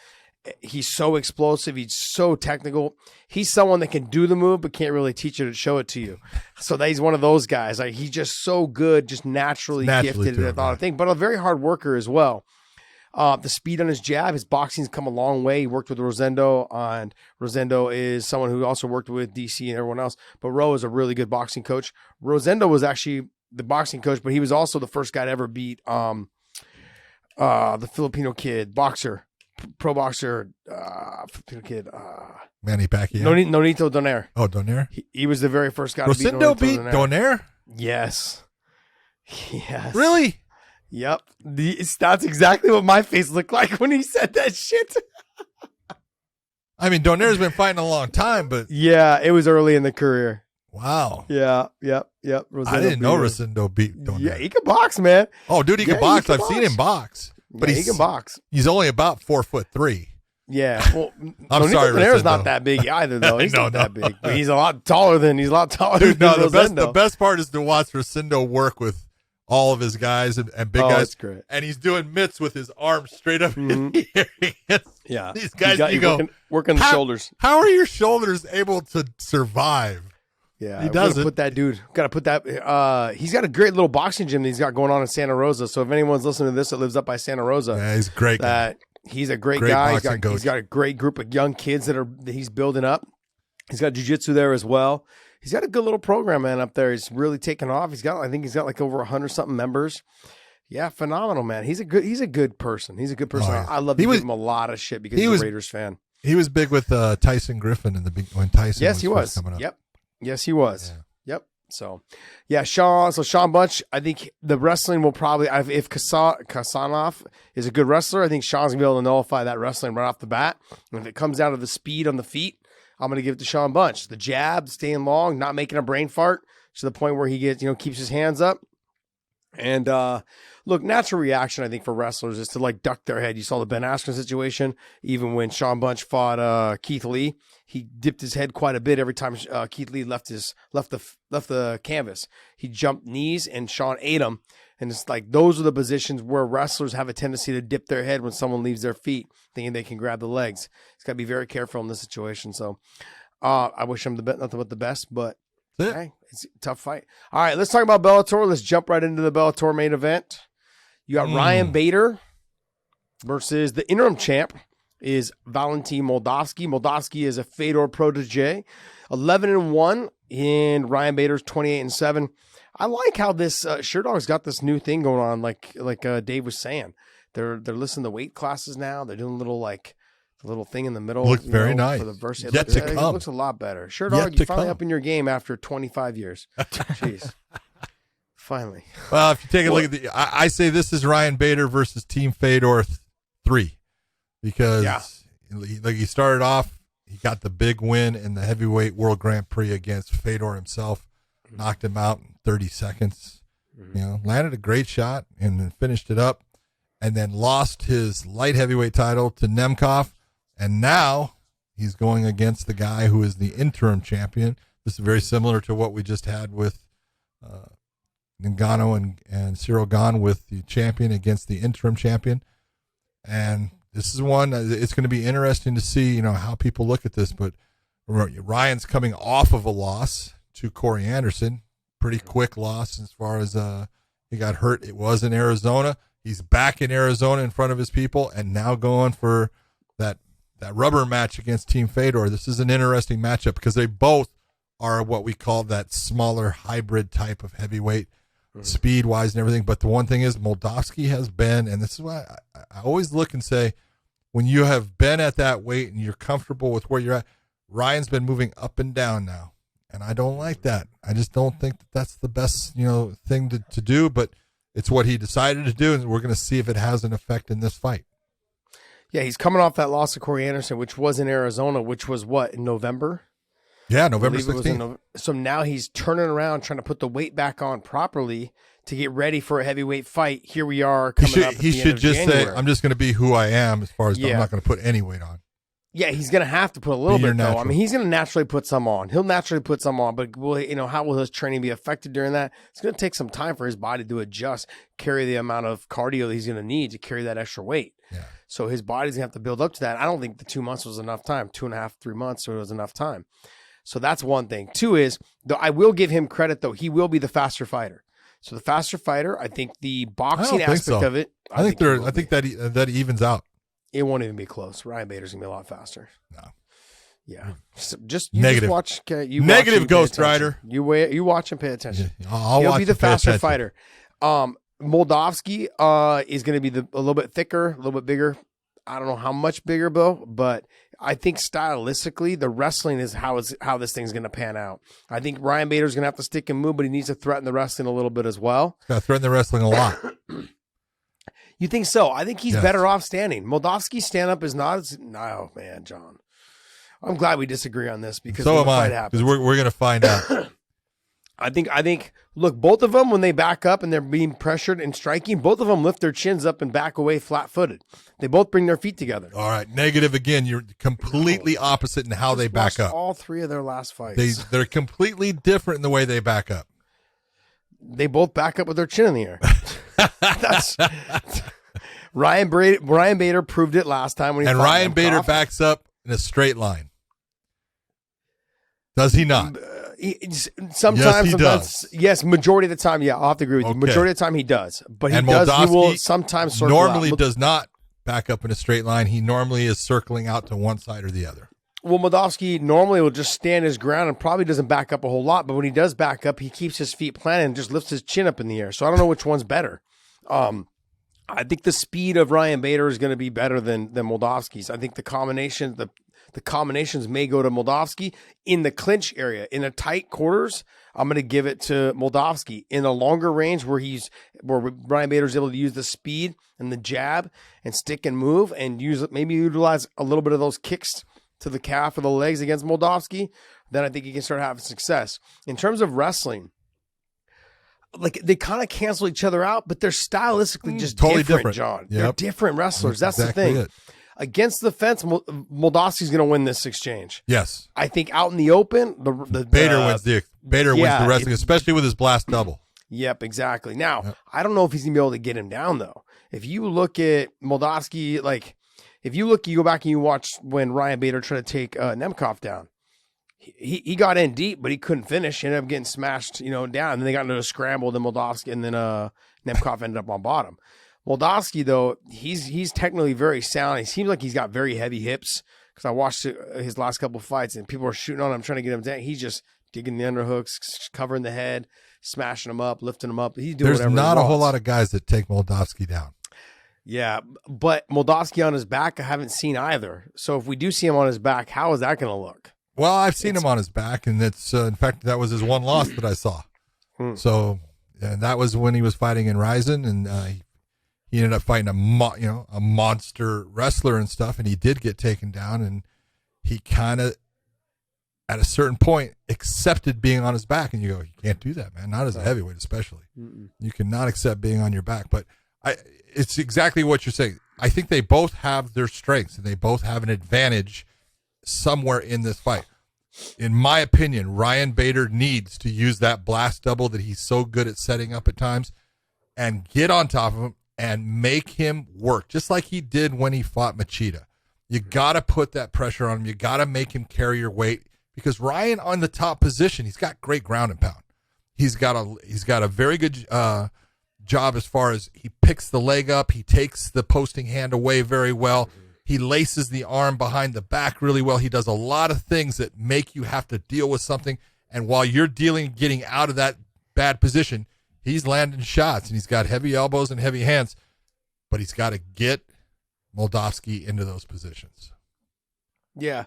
He's so explosive. He's so technical. He's someone that can do the move but can't really teach you to show it to you. So he's one of those guys. Like, he's just so good, just naturally gifted at a lot of things, but a very hard worker as well. The speed on his jab, his boxing's come a long way. He worked with Rosendo, and Rosendo is someone who also worked with DC and everyone else. But Ro is a really good boxing coach. Rosendo was actually the boxing coach, but he was also the first guy to ever beat the Filipino kid boxer. Pro boxer, kid, Manny Pacquiao. Nonito Donaire. Oh, Donaire. He was the very first guy Rosendo to beat Donaire. Yes. Yes. Really? Yep. That's exactly what my face looked like when he said that shit. I mean, Donaire's been fighting a long time, but Yeah, it was early in the career. wow. Yeah, yep. I didn't know Rosendo beat Donaire. Yeah, he can box, man. Oh, dude, he can box. I've seen him box. But Yeah, he can box. He's only about 4'3". Yeah. Well, I'm sorry, Donaire's Rosendo. not that big either, though. He's No, not no. that big. But he's a lot taller than Dude, than no, Rosendo. the best part is to watch Rosendo work with all of his guys and big guys. That's great. And he's doing mitts with his arms straight up Mhm. in the air. Yeah. These guys, He's you go, working the how- shoulders. How are your shoulders able to survive? Yeah, He we gotta doesn't. put that dude. Got to put that. He's got a great little boxing gym that he's got going on in Santa Rosa. So if anyone's listening to this that lives up by Santa Rosa, Yeah, he's a great. that he's a great Great guy. boxing coach. He's got a great group of young kids that he's building up. He's got jiu-jitsu there as well. He's got a good little program, man, up there. He's really taken off. I think he's got like over 100-something members. Yeah, phenomenal, man. He's a good person. He's a good person. Oh, yeah. I love to He was- give him a lot of shit because he he's was- a Raiders fan. He was big with Tyson Griffin when Tyson. Yes, he first was. coming up. Yep. Yes, he was. Yeah. Yep. So, yeah, Sean Bunch, I think the wrestling will probably, if Kasanov is a good wrestler, I think Sean's going to be able to nullify that wrestling right off the bat. And if it comes down to the speed on the feet, I'm going to give it to Sean Bunch. The jab, staying long, not making a brain fart to the point where he keeps his hands up. And look, natural reaction, I think, for wrestlers is to like duck their head. You saw the Ben Askren situation. Even when Sean Bunch fought Keith Lee, he dipped his head quite a bit every time Keith Lee left the canvas. He jumped knees, and Sean ate him. And it's like those are the positions where wrestlers have a tendency to dip their head when someone leaves their feet, thinking they can grab the legs. He's got to be very careful in this situation. So I wish him nothing but the best, but. That's it. Hey, it's a tough fight. All right, let's talk about Bellator. Let's jump right into the Bellator main event. You got Ryan Bader versus the interim champ is Valentin Moldavsky. Moldavsky is a Fedor protege, 11-1, and Ryan Bader's 28-7. I like how this Sherdog's got this new thing going on, like Dave was saying. They're listing the weight classes now. They're doing a little thing in the middle. Looked very nice. For the verse. It Yet looks, to it come. looks a lot better. Yet Sherdog, to you finally come. up in your game after 25 years. Jeez. Finally. Well, if you take a look at I say this is Ryan Bader versus Team Fedor 3 because he started off, he got the big win in the heavyweight World Grand Prix against Fedor himself, knocked him out in 30 seconds, landed a great shot and then finished it up, and then lost his light heavyweight title to Nemkov, and now he's going against the guy who is the interim champion. This is very similar to what we just had with Ngannou and Cyril Gane with the champion against the interim champion. And this is one, it's going to be interesting to see, how people look at this. But Ryan's coming off of a loss to Corey Anderson. Pretty quick loss as far as he got hurt. It was in Arizona. He's back in Arizona in front of his people and now going for that rubber match against Team Fedor. This is an interesting matchup because they both are what we call that smaller hybrid type of heavyweight, speed-wise and everything. But the one thing is Moldavsky has been, and this is why I always look and say, when you have been at that weight and you're comfortable with where you're at, Ryan's been moving up and down now. And I don't like that. I just don't think that that's the best, thing to do, but it's what he decided to do, and we're going to see if it has an effect in this fight. Yeah, he's coming off that loss to Corey Anderson, which was in Arizona, which was what, in November? Yeah, November I believe it was 16th. So now he's turning around, trying to put the weight back on properly to get ready for a heavyweight fight. Here we are coming up at He the end should of just January. say, I'm just going to be who I am as far as I'm not going to put any weight on. Yeah, he's going to have to put a little Be your bit, though. I natural. mean, he's going to naturally put some on. He'll naturally put some on, but how will his training be affected during that? It's going to take some time for his body to adjust, carry the amount of cardio that he's going to need to carry that extra weight. Yeah. So his body's going to have to build up to that. I don't think the 2 months was enough time. 2.5, 3 months was enough time. So that's one thing. Two is, though, I will give him credit, though. He will be the faster fighter. So the faster fighter, I think the boxing aspect of it. I think that evens out. It won't even be close. Ryan Bader's going to be a lot faster. No. Yeah. Just Negative. Just watch. You Negative, watch and pay Ghost attention. Rider. You watch and pay attention. I'll He'll watch be the and pay faster attention. fighter. Moldavsky is going to be a little bit thicker, a little bit bigger. I don't know how much bigger, Bill, but I think stylistically, the wrestling is how this thing's going to pan out. I think Ryan Bader's going to have to stick and move, but he needs to threaten the wrestling a little bit as well. Got to threaten the wrestling a lot. You think so? I think he's Yes. better off standing. Moldavsky's stand-up is not as... No, man, John. I'm glad we disagree on this because So when am the I, fight happens, because we're going to find out. I think, look, both of them, when they back up and they're being pressured and striking, both of them lift their chins up and back away flat-footed. They both bring their feet together. All right, negative again. You're completely opposite in how they back Watched up. all three of their last fights. They're completely different in the way they back up. They both back up with their chin in the air. That's Ryan Bader proved it last time when he And fought Ryan Nemkov. Bader backs up in a straight line. Does he not? Sometimes, Yes, he does. Yes, majority of the time, yeah, I'll have to agree with you. Okay. Majority of the time he does, but he And does. He will Moldavsky sometimes circle normally out. does not back up in a straight line. He normally is circling out to one side or the other. Well, Moldavsky normally will just stand his ground and probably doesn't back up a whole lot, but when he does back up, he keeps his feet planted and just lifts his chin up in the air. So I don't know which one's better. I think the speed of Ryan Bader is going to be better than Moldavsky's. I think the combinations may go to Moldavsky in the clinch area. In the tight quarters, I'm going to give it to Moldavsky. In a longer range where Ryan Bader is able to use the speed and the jab and stick and move and maybe utilize a little bit of those kicks to the calf or the legs against Moldavsky, then I think he can start having success. In terms of wrestling, like they kind of cancel each other out, but they're stylistically just totally different, John. Yep. They're different wrestlers. That's exactly the thing. it. Against the fence, Moldavsky's going to win this exchange. Yes. I think out in the open, Bader wins the wrestling, especially with his blast double. Yep, exactly. Now, I don't know if he's going to be able to get him down, though. If you look at Moldavsky, you go back and you watch when Ryan Bader tried to take Nemkov down. He got in deep, but he couldn't finish. He ended up getting smashed, down. And then they got into a scramble, then Moldavsky, and then Nemkov ended up on bottom. Moldavsky, though, he's technically very sound. He seems like he's got very heavy hips because I watched his last couple of fights, and people are shooting on him, trying to get him down. He's just digging the underhooks, covering the head, smashing him up, lifting him up. He's doing whatever he There's not a whole wants. lot of guys that take Moldavsky down. Yeah, but Moldavsky on his back, I haven't seen either. So if we do see him on his back, how is that going to look? Well, I've seen him on his back, and it's in fact that was his one loss that I saw. So that was when he was fighting in Ryzen, and he ended up fighting a monster wrestler and stuff, and he did get taken down, and he kind of at a certain point accepted being on his back, and you go, you can't do that, man. Not as a heavyweight, especially. You cannot accept being on your back. But it's exactly what you're saying. I think they both have their strengths, and they both have an advantage somewhere in this fight. In my opinion, Ryan Bader needs to use that blast double that he's so good at setting up at times and get on top of him and make him work, just like he did when he fought Machida. You got to put that pressure on him. You got to make him carry your weight, because Ryan on the top position, he's got great ground and pound. He's got a very good job as far as he picks the leg up. He takes the posting hand away very well. He laces the arm behind the back really well. He does a lot of things that make you have to deal with something. And while you're getting out of that bad position, he's landing shots, and he's got heavy elbows and heavy hands, but he's got to get Moldavsky into those positions. Yeah,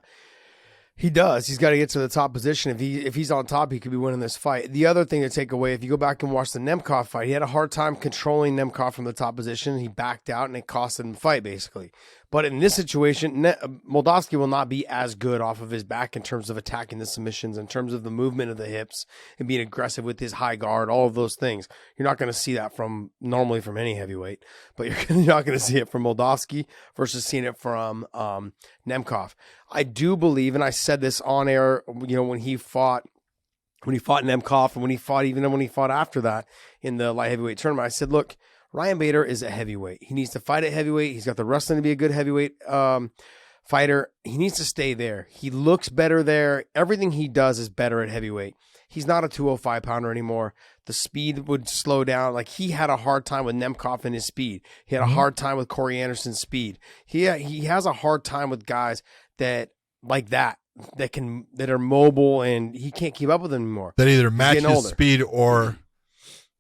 he does. He's got to get to the top position. If he's on top, he could be winning this fight. The other thing to take away, if you go back and watch the Nemkov fight, he had a hard time controlling Nemkov from the top position. He backed out, and it cost him the fight, basically. But in this situation, Moldavsky will not be as good off of his back in terms of attacking the submissions, in terms of the movement of the hips and being aggressive with his high guard, all of those things. You're not going to see that normally from any heavyweight, but you're not going to see it from Moldavsky versus seeing it from Nemkov. I do believe, and I said this on air, when he fought Nemkov, and when he fought after that in the light heavyweight tournament, I said, look, Ryan Bader is a heavyweight. He needs to fight at heavyweight. He's got the wrestling to be a good heavyweight fighter. He needs to stay there. He looks better there. Everything he does is better at heavyweight. He's not a 205-pounder anymore. The speed would slow down. Like, he had a hard time with Nemkov and his speed. He had a hard time with Corey Anderson's speed. He has a hard time with guys that are mobile, and he can't keep up with them anymore. That either match his speed or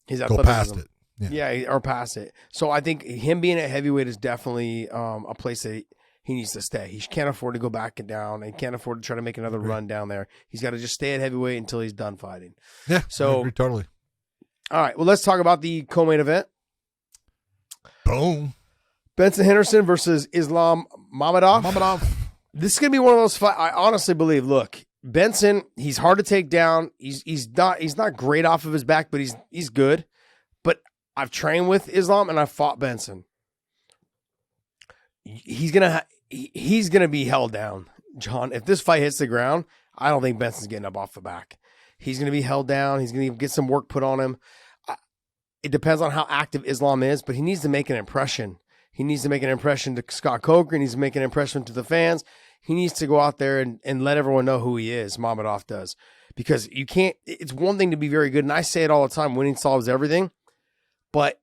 his go past it. Yeah, or past it. So I think him being at heavyweight is definitely a place that he needs to stay. He can't afford to go back and down, and can't afford to try to make another run down there. He's got to just stay at heavyweight until he's done fighting. Yeah, so I agree totally. All right, well, let's talk about the co-main event. Boom. Benson Henderson versus Islam Mamedov. Mamedov. This is going to be one of those fights. I honestly believe, look, Benson, he's hard to take down. He's not great off of his back, but he's good. But I've trained with Islam and I've fought Benson. He's gonna be held down, John. If this fight hits the ground, I don't think Benson's getting up off the back. He's gonna be held down. He's gonna get some work put on him. It depends on how active Islam is, but he needs to make an impression. He needs to make an impression to Scott Coker. He needs to make an impression to the fans. He needs to go out there and let everyone know who he is. Mamedov does, because you can't. It's one thing to be very good, and I say it all the time: winning solves everything. But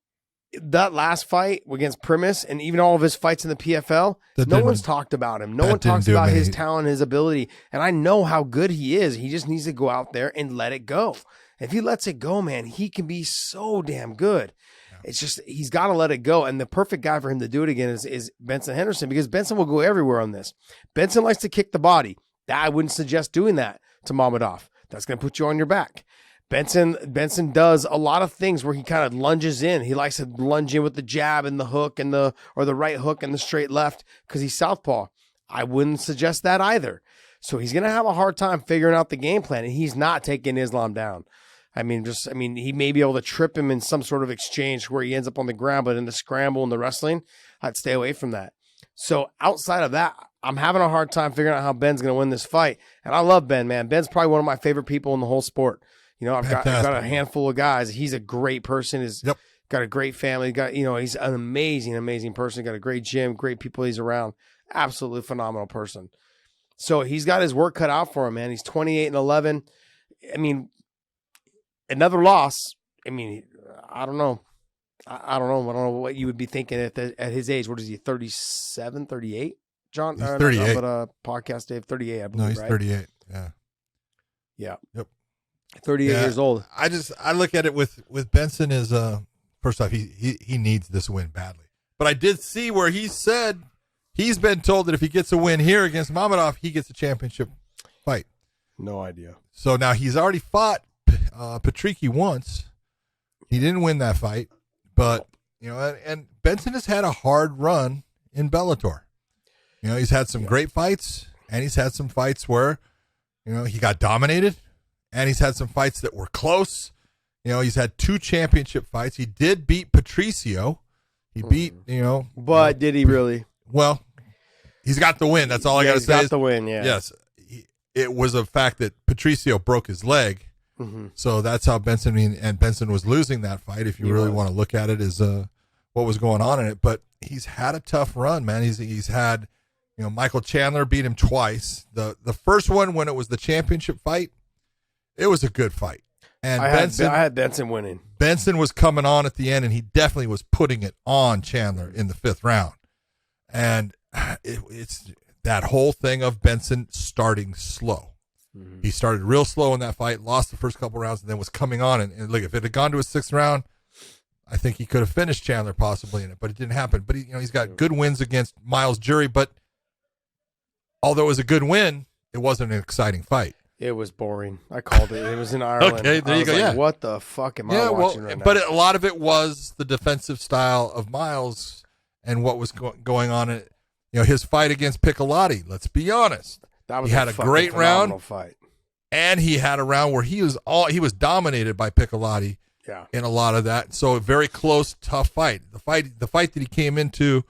that last fight against Primus and even all of his fights in the PFL, no one's talked about him. No one talks about his talent, his ability. And I know how good he is. He just needs to go out there and let it go. If he lets it go, man, he can be so damn good. Yeah. It's just, he's got to let it go. And the perfect guy for him to do it again is Benson Henderson, because Benson will go everywhere on this. Benson likes to kick the body. I wouldn't suggest doing that to Mamedov. That's going to put you on your back. Benson does a lot of things where he kind of lunges in. He likes to lunge in with the jab and the hook and the right hook and the straight left because he's southpaw. I wouldn't suggest that either. So he's going to have a hard time figuring out the game plan, and he's not taking Islam down. I mean, he may be able to trip him in some sort of exchange where he ends up on the ground, but in the scramble and the wrestling, I'd stay away from that. So outside of that, I'm having a hard time figuring out how Ben's going to win this fight. And I love Ben, man. Ben's probably one of my favorite people in the whole sport. You know, I've got a handful of guys. He's a great person. He's got a great family. He's an amazing, amazing person. Got a great gym, great people he's around. Absolutely phenomenal person. So he's got his work cut out for him, man. He's 28-11. I mean, another loss. I mean, I don't know. I don't know what you would be thinking at his age. What is he, 37, 38? John? He's 38. But podcast, Dave, 38, I believe, No, he's right? 38, yeah. Yeah. Yep. 38 years old. I look at it with Benson as first off, he needs this win badly. But I did see where he said he's been told that if he gets a win here against Mamedov, he gets a championship fight. No idea. So now he's already fought Patricky once. He didn't win that fight, but and Benson has had a hard run in Bellator. He's had some great fights, and he's had some fights where he got dominated. And he's had some fights that were close. He's had 2 championship fights. He did beat Patricio. He beat, But did he really? Well, he's got the win. That's all I got to say. He's got the win, yeah. Yes. It was a fact that Patricio broke his leg. Mm-hmm. So that's how Benson was losing that fight, if you really want to look at it as what was going on in it. But he's had a tough run, man. He's had, Michael Chandler beat him twice. The first one, when it was the championship fight, it was a good fight. And I had Benson winning. Benson was coming on at the end, and he definitely was putting it on Chandler in the 5th round. And it's that whole thing of Benson starting slow. Mm-hmm. He started real slow in that fight, lost the first couple rounds, and then was coming on. And look, if it had gone to a 6th round, I think he could have finished Chandler possibly in it, but it didn't happen. But he's got good wins against Miles Jury. But although it was a good win, it wasn't an exciting fight. It was boring. I called it. It was in Ireland. Okay, there you go. Yeah. What the fuck am I watching right now? But a lot of it was the defensive style of Miles and what was going on in his fight against Piccolotti. Let's be honest. He had a great round fight. And he had a round where he was dominated by Piccolotti. Yeah. In a lot of that. So a very close, tough fight. The fight that he came into,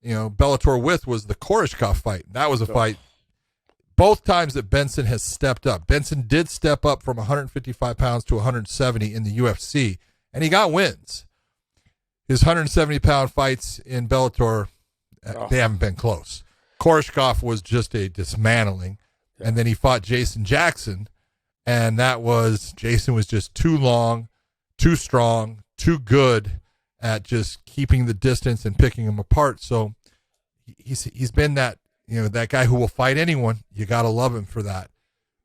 Bellator with was the Koreshkov fight. That was a fight. Both times that Benson has stepped up. Benson did step up from 155 pounds to 170 in the UFC, and he got wins. His 170-pound fights in Bellator, they haven't been close. Koreshkov was just a dismantling, and then he fought Jason Jackson, and Jason was just too long, too strong, too good at just keeping the distance and picking him apart. So he's been that. That guy who will fight anyone. You got to love him for that.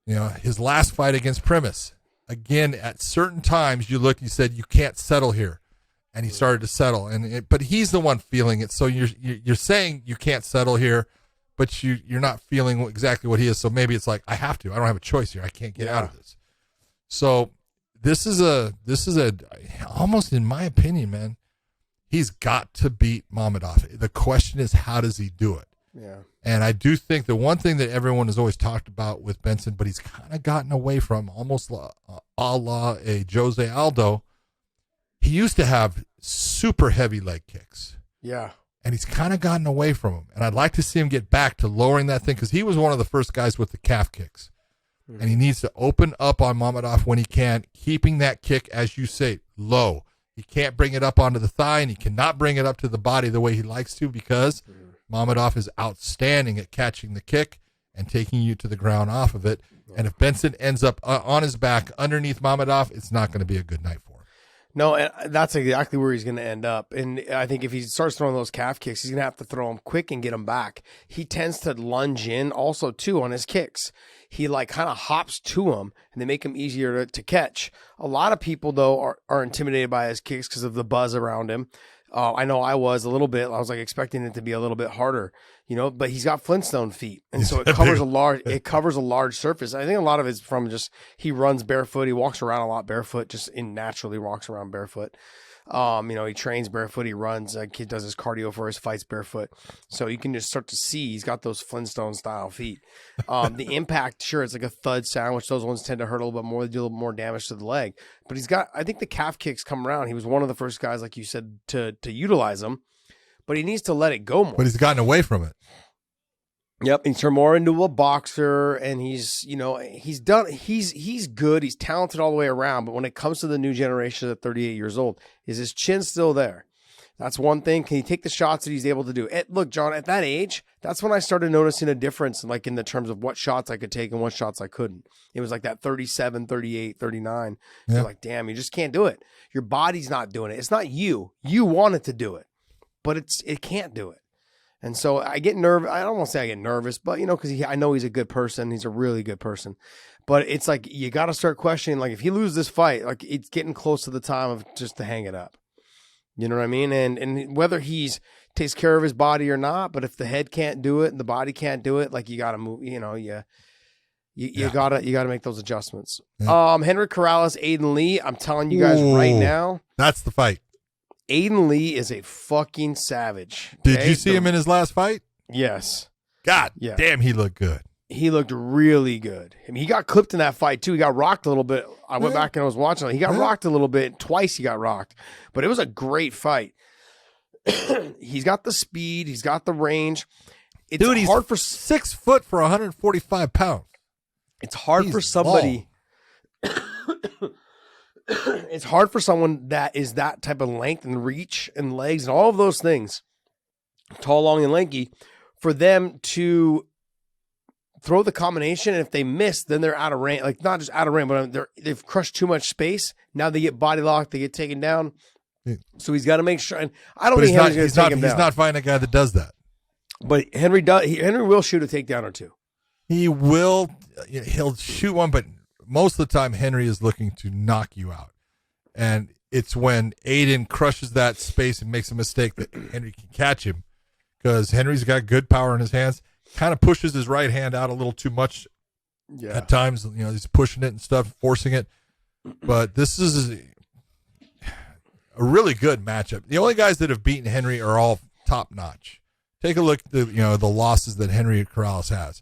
His last fight against Primus, again, at certain times you said, you can't settle here. and he started to settle. But he's the one feeling it. So you're saying you can't settle here, but you're not feeling exactly what he is. So maybe it's like, I have to. I don't have a choice here. I can't get out of this. So this is almost, in my opinion, man, he's got to beat Mamedov. The question is, how does he do it? Yeah. And I do think the one thing that everyone has always talked about with Benson, but he's kind of gotten away from, almost a la a Jose Aldo, he used to have super heavy leg kicks. Yeah. And he's kind of gotten away from them. And I'd like to see him get back to lowering that thing, because he was one of the first guys with the calf kicks. And he needs to open up on Mamedov when he can, keeping that kick, as you say, low. He can't bring it up onto the thigh, and he cannot bring it up to the body the way he likes to, because Mamedov is outstanding at catching the kick and taking you to the ground off of it. And if Benson ends up on his back underneath Mamedov, it's not going to be a good night for him. No, and that's exactly where he's going to end up. And I think if he starts throwing those calf kicks, he's going to have to throw them quick and get them back. He tends to lunge in also, too, on his kicks. He like kind of hops to them, and they make him easier to catch. A lot of people, though, are intimidated by his kicks because of the buzz around him. I know I was a little bit. I was like expecting it to be a little bit harder, but he's got Flintstone feet, and so it covers a large surface. I think a lot of it's from just he runs barefoot. He walks around a lot barefoot, just naturally walks around barefoot. He trains barefoot. He runs. He does his cardio for his fights barefoot. So you can just start to see he's got those Flintstone style feet. The impact, sure, it's like a thud sound, which those ones tend to hurt a little bit more. They do a little more damage to the leg. But I think the calf kicks come around. He was one of the first guys, like you said, to utilize them. But he needs to let it go more. But he's gotten away from it. Yep, he's turned more into a boxer, and he's good. He's talented all the way around. But when it comes to the new generation at 38 years old, is his chin still there? That's one thing. Can he take the shots that he's able to do? Look, John, at that age, that's when I started noticing a difference, like in the terms of what shots I could take and what shots I couldn't. It was like that 37, 38, 39. Yeah. You're like, damn, you just can't do it. Your body's not doing it. It's not you. You want it to do it, but it can't do it. And so I get nervous. I don't want to say I get nervous, but, because I know he's a good person. He's a really good person. But it's like you got to start questioning, like, if he loses this fight, like, it's getting close to the time of just to hang it up. You know what I mean? And whether he's takes care of his body or not, but if the head can't do it and the body can't do it, like, you got to move, you got to make those adjustments. Yeah. Henry Corrales, Aiden Lee, I'm telling you guys right now. That's the fight. Aiden Lee is a fucking savage. Okay? Did you see him in his last fight? Yes. God damn, he looked good. He looked really good. I mean, he got clipped in that fight, too. He got rocked a little bit. I went back and I was watching it. He got rocked a little bit. Twice he got rocked. But it was a great fight. He's got the speed. He's got the range. It's Dude, he's hard for 6 foot for 145 pounds. It's hard for somebody. It's hard for someone that is that type of length and reach and legs and all of those things, tall, long, and lanky, for them to throw the combination. And if they miss, then they're out of range. Like, not just out of range, but they've crushed too much space. Now they get body locked. They get taken down. So he's got to make sure. And I don't think Henry's going to take him down. He's not fighting a guy that does that. But Henry will shoot a takedown or two. He will. He'll shoot one, but most of the time Henry is looking to knock you out. And it's when Aiden crushes that space and makes a mistake that Henry can catch him, because Henry's got good power in his hands. Kind of pushes his right hand out a little too much at times. He's pushing it and stuff, forcing it. But this is a really good matchup. The only guys that have beaten Henry are all top notch. Take a look at the losses that Henry Corrales has.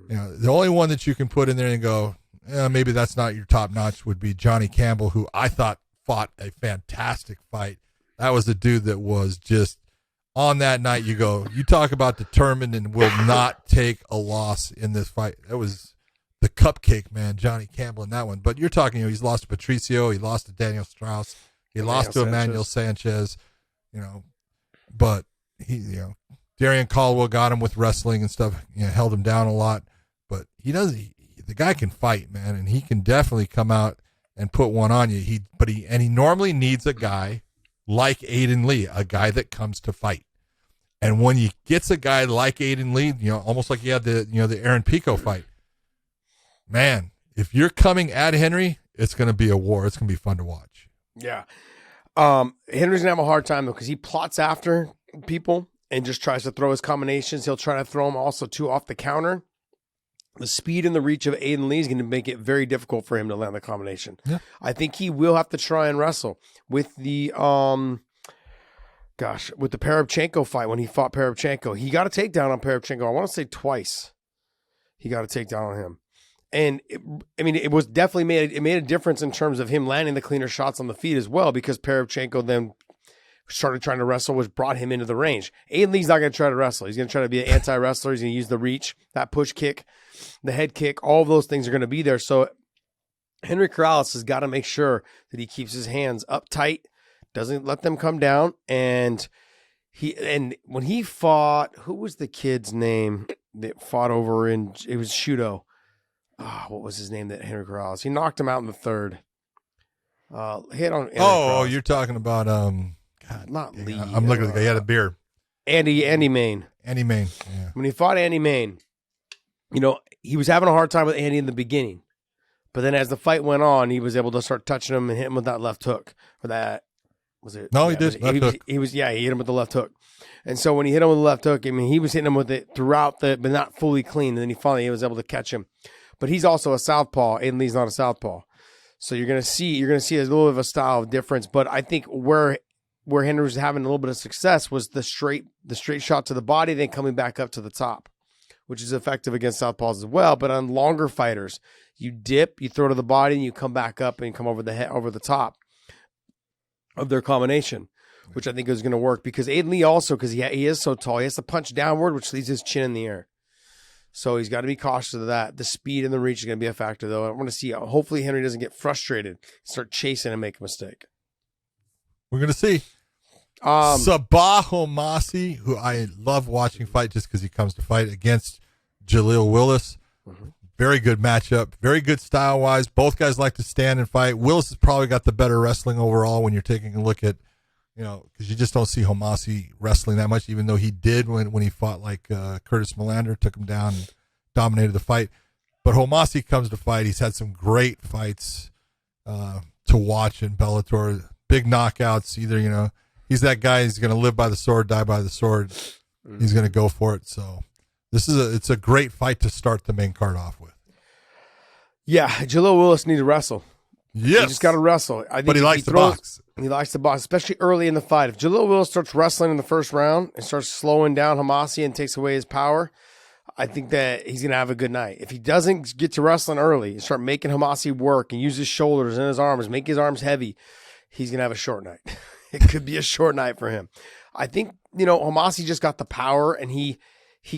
The only one that you can put in there and go, maybe that's not your top notch, would be Johnny Campbell, who I thought fought a fantastic fight. That was a dude that was just on that night. You talk about determined and will not take a loss in this fight. That was the cupcake, man, Johnny Campbell in that one. But you're talking, he's lost to Patricio, he lost to Daniel Strauss, he lost to Emmanuel Sanchez, but Darian Caldwell got him with wrestling and stuff, held him down a lot. But the guy can fight, man, and he can definitely come out and put one on you. He normally needs a guy like Aiden Lee, a guy that comes to fight. And when he gets a guy like Aiden Lee, almost like he had the Aaron Pico fight, man, if you're coming at Henry, it's going to be a war. It's going to be fun to watch. Yeah. Henry's gonna have a hard time though because he plots after people and just tries to throw his combinations. He'll try to throw them also too off the counter. The speed and the reach of Aiden Lee is going to make it very difficult for him to land the combination. Yeah. I think he will have to try and wrestle with the with the Parabchenko fight when he fought Parabchenko. He got a takedown on Parabchenko. I want to say twice. He got a takedown on him. And it was definitely made a difference in terms of him landing the cleaner shots on the feet as well, because Parabchenko then started trying to wrestle, which brought him into the range. Aiden Lee's not going to try to wrestle. He's going to try to be an anti-wrestler. He's going to use the reach, that push kick, the head kick. All of those things are going to be there. So Henry Corrales has got to make sure that he keeps his hands up tight, doesn't let them come down. And when he fought, who was the kid's name that fought over it was Shudo. What was his name that Henry Corrales? He knocked him out in the third. Hit on. You're talking about God, not Lee. I'm looking at the guy. He had a beard. Andy Main. Andy Main. Yeah. When he fought Andy Main, he was having a hard time with Andy in the beginning, but then as the fight went on, he was able to start touching him and hit him with that left hook. Or that was it? No, he did. He hit him with the left hook. And so when he hit him with the left hook, he was hitting him with it throughout but not fully clean. And then he was able to catch him. But he's also a southpaw. Aiden Lee's not a southpaw. So you're gonna see a little bit of a style difference. But I think where Henry was having a little bit of success was the straight shot to the body, then coming back up to the top, which is effective against southpaws as well. But on longer fighters, you dip, you throw to the body, and you come back up and come over the head, over the top of their combination, which I think is going to work because Aiden Lee also, because he is so tall, he has to punch downward, which leaves his chin in the air. So he's got to be cautious of that. The speed and the reach is going to be a factor, though. I want to see. Hopefully, Henry doesn't get frustrated, start chasing, and make a mistake. We're going to see. Sabah Homasi, who I love watching fight just because he comes to fight against Jaleel Willis. Mm-hmm. Very good matchup. Very good style-wise. Both guys like to stand and fight. Willis has probably got the better wrestling overall when you're taking a look at, because you just don't see Homasi wrestling that much, even though he did when he fought like Curtis Melander, took him down and dominated the fight. But Homasi comes to fight. He's had some great fights to watch in Bellator. Big knockouts. Either, he's that guy who's going to live by the sword, die by the sword. Mm-hmm. He's going to go for it. So it's a great fight to start the main card off with. Yeah, Jaleel Willis needs to wrestle. Yes. He just got to wrestle. But he likes to box. He likes to box, especially early in the fight. If Jaleel Willis starts wrestling in the first round and starts slowing down Homasi and takes away his power, I think that he's going to have a good night. If he doesn't get to wrestling early and start making Homasi work and use his shoulders and his arms, make his arms heavy, he's going to have a short night. It could be a short night for him. I think, Homasi just got the power and he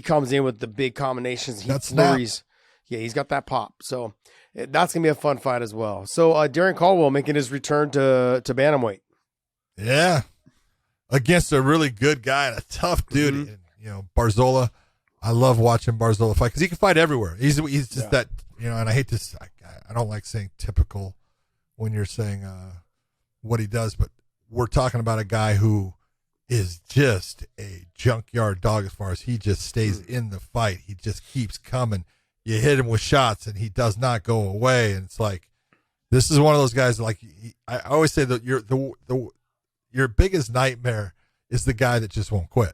comes in with the big combinations. He flurries. Yeah, he's got that pop. So that's going to be a fun fight as well. So Darren Caldwell making his return to bantamweight. Yeah. Against a really good guy and a tough dude. Mm-hmm. And, Barzola. I love watching Barzola fight because he can fight everywhere. He's just that, and I hate to, I don't like saying typical when you're saying what he does, but we're talking about a guy who is just a junkyard dog as far as he just stays in the fight. He just keeps coming. You hit him with shots and he does not go away. And it's like, this is one of those guys, like I always say that your biggest nightmare is the guy that just won't quit.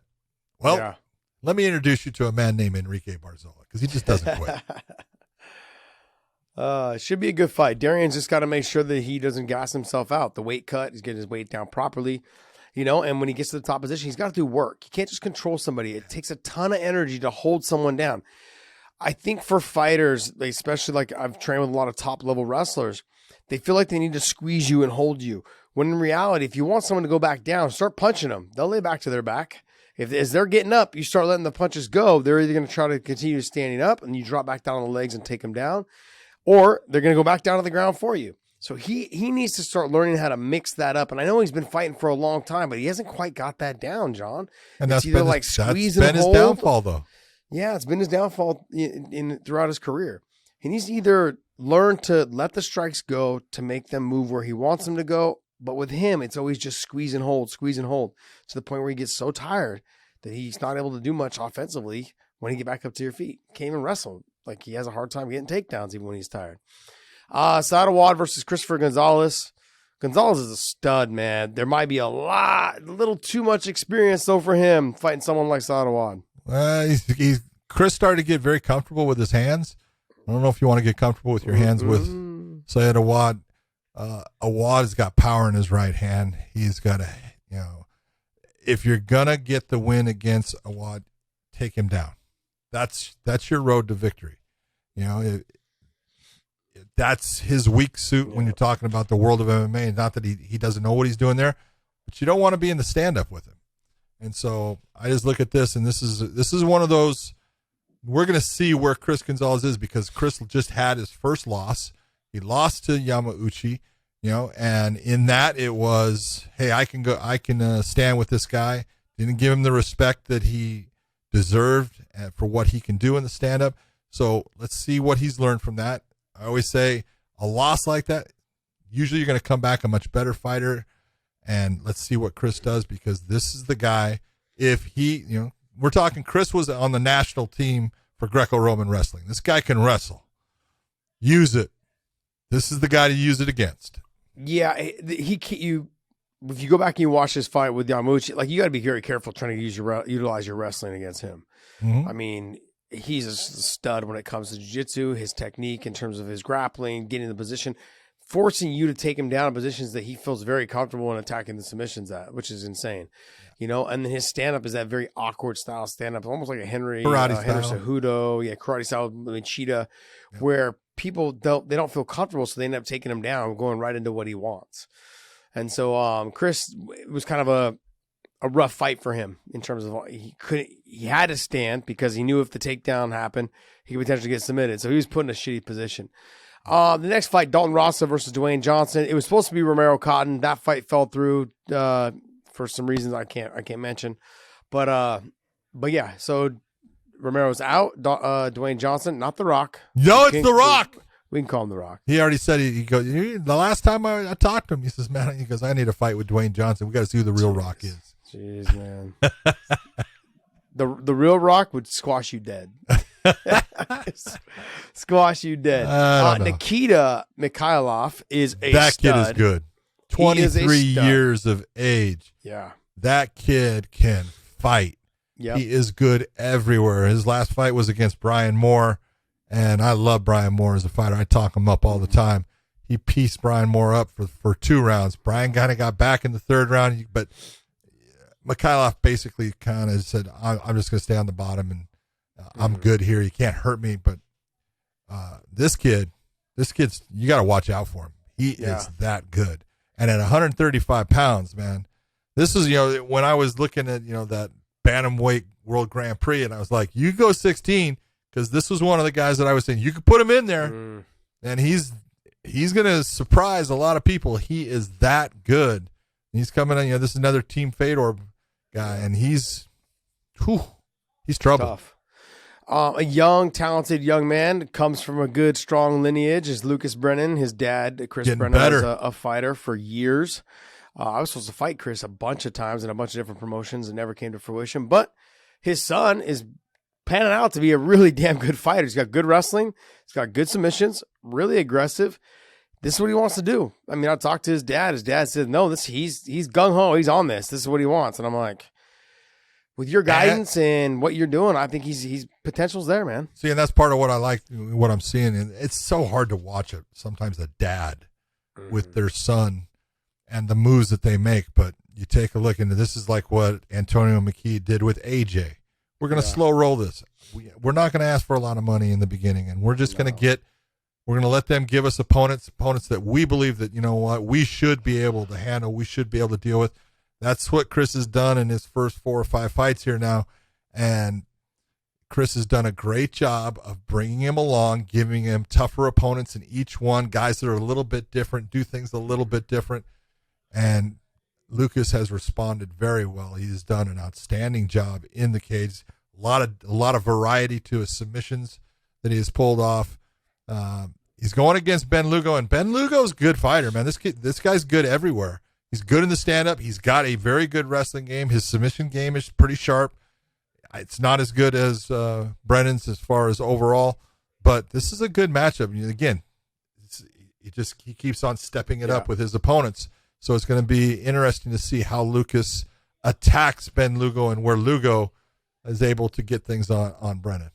Well, Let me introduce you to a man named Enrique Barzola because he just doesn't quit. It should be a good fight. Darian's just got to make sure that he doesn't gas himself out. The weight cut, he's getting his weight down properly, and when he gets to the top position, he's got to do work. You can't just control somebody. It takes a ton of energy to hold someone down. I think for fighters, especially like I've trained with a lot of top level wrestlers, they feel like they need to squeeze you and hold you. When in reality, if you want someone to go back down, start punching them. They'll lay back to their back. As they're getting up, you start letting the punches go. They're either going to try to continue standing up and you drop back down on the legs and take them down, or they're going to go back down to the ground for you. So he needs to start learning how to mix that up. And I know he's been fighting for a long time, but he hasn't quite got that down, John. And it's that's either like squeeze and hold. His downfall, though. Yeah, it's been his downfall throughout his career. He needs to either learn to let the strikes go to make them move where he wants them to go. But with him, it's always just squeeze and hold to the point where he gets so tired that he's not able to do much offensively when he get back up to your feet. Can't even wrestle. Like he has a hard time getting takedowns even when he's tired. Sadawad versus Christopher Gonzalez. Gonzalez is a stud, man. There might be a little too much experience though for him fighting someone like Sadawad. Chris started to get very comfortable with his hands. I don't know if you want to get comfortable with your hands with Sayed Awad. Awad has got power in his right hand. He's got if you're gonna get the win against Awad, take him down. That's your road to victory. That's his weak suit when you're talking about the world of MMA. Not that he doesn't know what he's doing there, but you don't want to be in the stand-up with him. And so I just look at this, and this is one of those. We're going to see where Chris Gonzalez is, because Chris just had his first loss. He lost to Yamauchi, and in that it was, hey, I can stand with this guy. Didn't give him the respect that he deserved for what he can do in the stand-up. So let's see what he's learned from that. I always say a loss like that, usually you're going to come back a much better fighter. And let's see what Chris does, because this is the guy. If he, we're talking Chris was on the national team for Greco-Roman wrestling. This guy can wrestle. Use it. This is the guy to use it against. Yeah, if you go back and you watch this fight with Yamauchi, like, you got to be very careful trying to utilize your wrestling against him. Mm-hmm. I mean, he's a stud when it comes to jiu-jitsu, his technique in terms of his grappling, getting the position, forcing you to take him down in positions that he feels very comfortable in attacking the submissions at, which is insane. And then his stand-up is that very awkward style stand-up, almost like a Henderson Cejudo, karate style, Cheetah, where people don't feel comfortable, so they end up taking him down, going right into what he wants. And so Chris, it was kind of a rough fight for him in terms of he had to stand, because he knew if the takedown happened, he could potentially get submitted. So he was put in a shitty position. The next fight, Dalton Rossa versus Dwayne Johnson. It was supposed to be Romero Cotton. That fight fell through for some reasons I can't mention. But yeah, so Romero's out. Dwayne Johnson, not The Rock. No, it's The Rock. We can call him The Rock. He already said he goes. The last time I talked to him, he says, "Man," he goes, "I need a fight with Dwayne Johnson. We got to see who the real Rock is." Jeez, man. The real Rock would squash you dead. Squash you dead. Nikita Mikhailov is a that stud. Kid is good. 23 years of age. Yeah. That kid can fight. Yep. He is good everywhere. His last fight was against Brian Moore, and I love Brian Moore as a fighter. I talk him up all the time. He pieced Brian Moore up for 2 rounds. Brian kind of got back in the 3rd round, but Mikhailov basically kind of said, I'm just going to stay on the bottom, and I'm good here. You can't hurt me. But this kid's, you got to watch out for him. He is that good. And at 135 pounds, man, this is, when I was looking at, that Bantamweight World Grand Prix, and I was like, you go 16, because this was one of the guys that I was saying, you could put him in there, and he's going to surprise a lot of people. He is that good. He's coming in, this is another Team Fedor guy, and he's trouble. Tough. A young, talented young man, comes from a good, strong lineage, is Lucas Brennan. His dad, Chris Brennan, was a fighter for years. I was supposed to fight Chris a bunch of times in a bunch of different promotions and never came to fruition. But his son is panning out to be a really damn good fighter. He's got good wrestling. He's got good submissions, really aggressive. This is what he wants to do. I mean, I talked to his dad. His dad said, no, he's gung-ho. He's on this. This is what he wants. And I'm like, with your guidance and what you're doing, I think he's potential's there, man. See, and that's part of what I like, what I'm seeing. And it's so hard to watch it. Sometimes a dad with their son and the moves that they make. But you take a look into this is like what Antonio McKee did with AJ. We're going to slow roll this. We're not going to ask for a lot of money in the beginning, and we're just going to we're going to let them give us opponents that we believe that, we should be able to handle, we should be able to deal with. That's what Chris has done in his first 4 or 5 fights here now. And Chris has done a great job of bringing him along, giving him tougher opponents in each one, guys that are a little bit different, do things a little bit different. And Lucas has responded very well. He has done an outstanding job in the cage. A lot of variety to his submissions that he has pulled off. He's going against Ben Lugo, and Ben Lugo's a good fighter, man. This guy's good everywhere. He's good in the stand-up. He's got a very good wrestling game. His submission game is pretty sharp. It's not as good as Brennan's as far as overall, but this is a good matchup. Again, He keeps on stepping it up with his opponents. So it's going to be interesting to see how Lucas attacks Ben Lugo and where Lugo is able to get things on Brennan.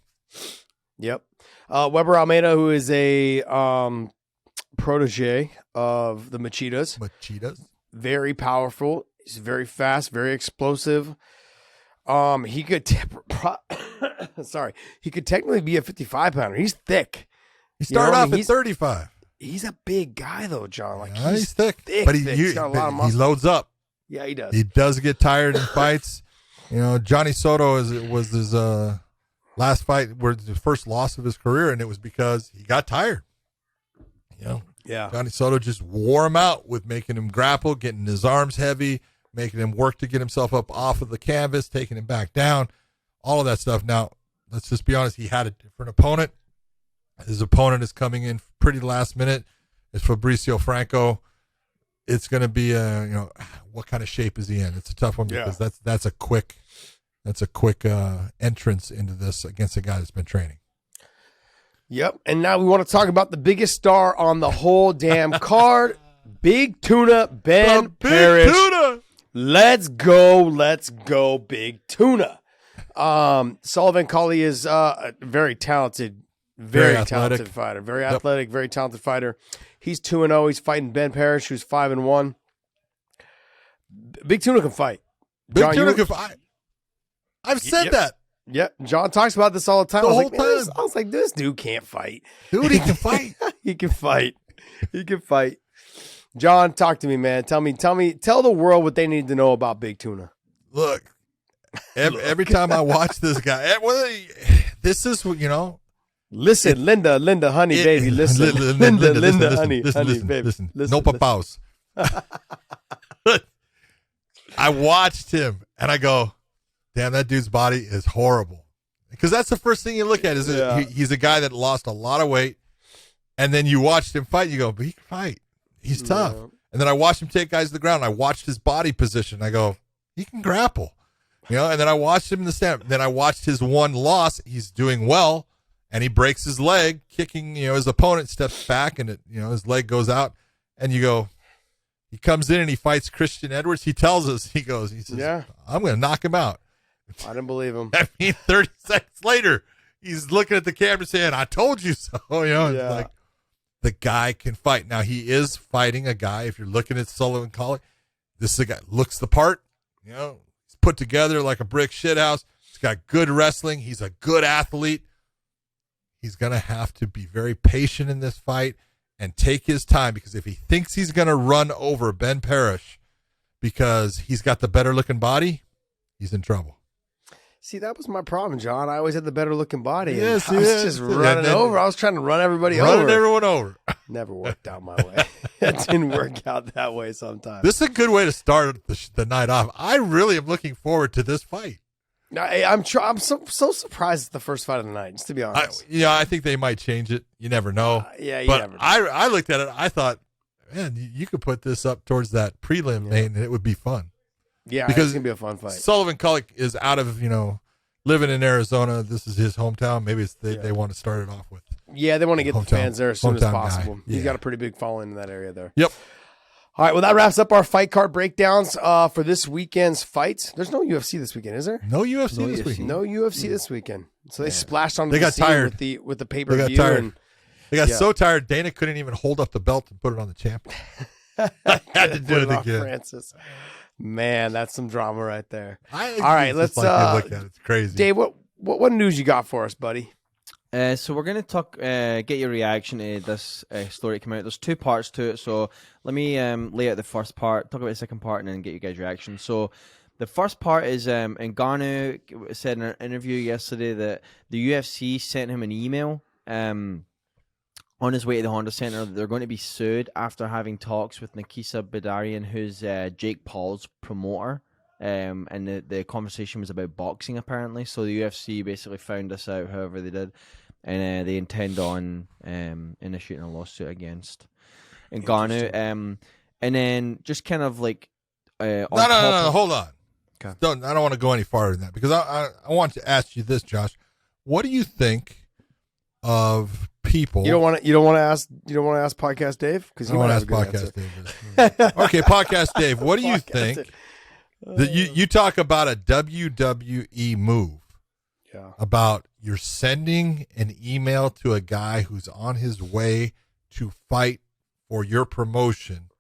Yep. Weber Almeida, who is a protege of the Machitas. Very powerful. He's very fast, very explosive. He could he could technically be a 55-pounder. He's thick. He started off at 35. He's a big guy though, John. Like he's thick, but he's got a lot of muscle. He loads up. Yeah, he does. He does get tired in fights. Johnny Soto was his last fight, where the first loss of his career, and it was because he got tired. Yeah. Johnny Soto just wore him out with making him grapple, getting his arms heavy, making him work to get himself up off of the canvas, taking him back down, all of that stuff. Now, let's just be honest. He had a different opponent. His opponent is coming in pretty last minute. It's Fabricio Franco. It's going to be what kind of shape is he in? It's a tough one because that's a quick entrance into this against a guy that's been training. Yep. And now we want to talk about the biggest star on the whole damn card, Big Tuna Ben Parrish. Tuna. Let's go, Big Tuna. Sullivan Cauley is a very talented, very talented fighter. Very athletic, very talented fighter. He's 2-0. He's fighting Ben Parrish, who's 5-1. Big Tuna can fight. Big Tuna can fight. I've said that. Yep. John talks about this all the time. I was like, this dude can't fight. Dude, he can fight. He can fight. He can fight. John, talk to me, man. Tell the world what they need to know about Big Tuna. Look, every time I watch this guy, this is Listen, Linda, honey, baby, listen. Linda, honey, baby. Listen. No papaus. I watched him and I go, damn, that dude's body is horrible. Because that's the first thing you look at is he's a guy that lost a lot of weight. And then you watched him fight. You go, but he can fight. He's tough. And then I watched him take guys to the ground. I watched his body position. I go, he can grapple. And then I watched him in the stand. Then I watched his one loss. He's doing well. And he breaks his leg, kicking, his opponent steps back and his leg goes out. And you go, he comes in and he fights Christian Edwards. He tells us, he says, I'm going to knock him out. I didn't believe him. 30 seconds later, he's looking at the camera saying, I told you so. It's like, the guy can fight. Now, he is fighting a guy. If you're looking at Sullivan Cauley, this is a guy looks the part. He's put together like a brick shithouse. He's got good wrestling. He's a good athlete. He's going to have to be very patient in this fight and take his time, because if he thinks he's going to run over Ben Parrish because he's got the better looking body, he's in trouble. See, that was my problem, John. I always had the better looking body. Yes, I was just running over. I was trying to run everybody over. Running everyone over. Never worked out my way. It didn't work out that way sometimes. This is a good way to start the night off. I really am looking forward to this fight. I'm so surprised it's the first fight of the night, just to be honest. I think they might change it. You never know. You but never know. I looked at it. I thought, man, you could put this up towards that prelim main, and it would be fun. Yeah, because it's going to be a fun fight. Sullivan Cauley is out of, living in Arizona. This is his hometown. Maybe they want to start it off with. Yeah, they want to get the fans there as soon as possible. Yeah. He's got a pretty big following in that area there. Yep. All right, well, that wraps up our fight card breakdowns for this weekend's fights. There's no UFC this weekend, is there? No UFC this weekend. No UFC this weekend. So they splashed onto the scene tired. with the pay-per-view. They got tired. They got so tired, Dana couldn't even hold up the belt and put it on the champion. Had to do it again. Francis. Man, that's some drama right there. All right, let's look at it. It's crazy. Dave, what news you got for us, buddy? So we're going to talk, get your reaction to this story that came out. There's two parts to it, so let me lay out the first part, talk about the second part, and then get you guys' reaction. So the first part is Ngannou said in an interview yesterday that the UFC sent him an email on his way to the Honda Center that they're going to be sued after having talks with Nakisa Badarian, who's Jake Paul's promoter. And the conversation was about boxing, apparently. So the UFC basically found this out, however they did, and they intend on initiating a lawsuit against Ngannou. And then just kind of like no, hold on. Okay. I don't want to go any farther than that, because I want to ask you this, Josh. What do you think of people. You don't want to ask Podcast Dave because I he don't might want to have ask a good Podcast answer. Dave. Okay, Podcast Dave, what do you Podcast think Dave. that you talk about a WWE move Yeah. about you're sending an email to a guy who's on his way to fight for your promotion,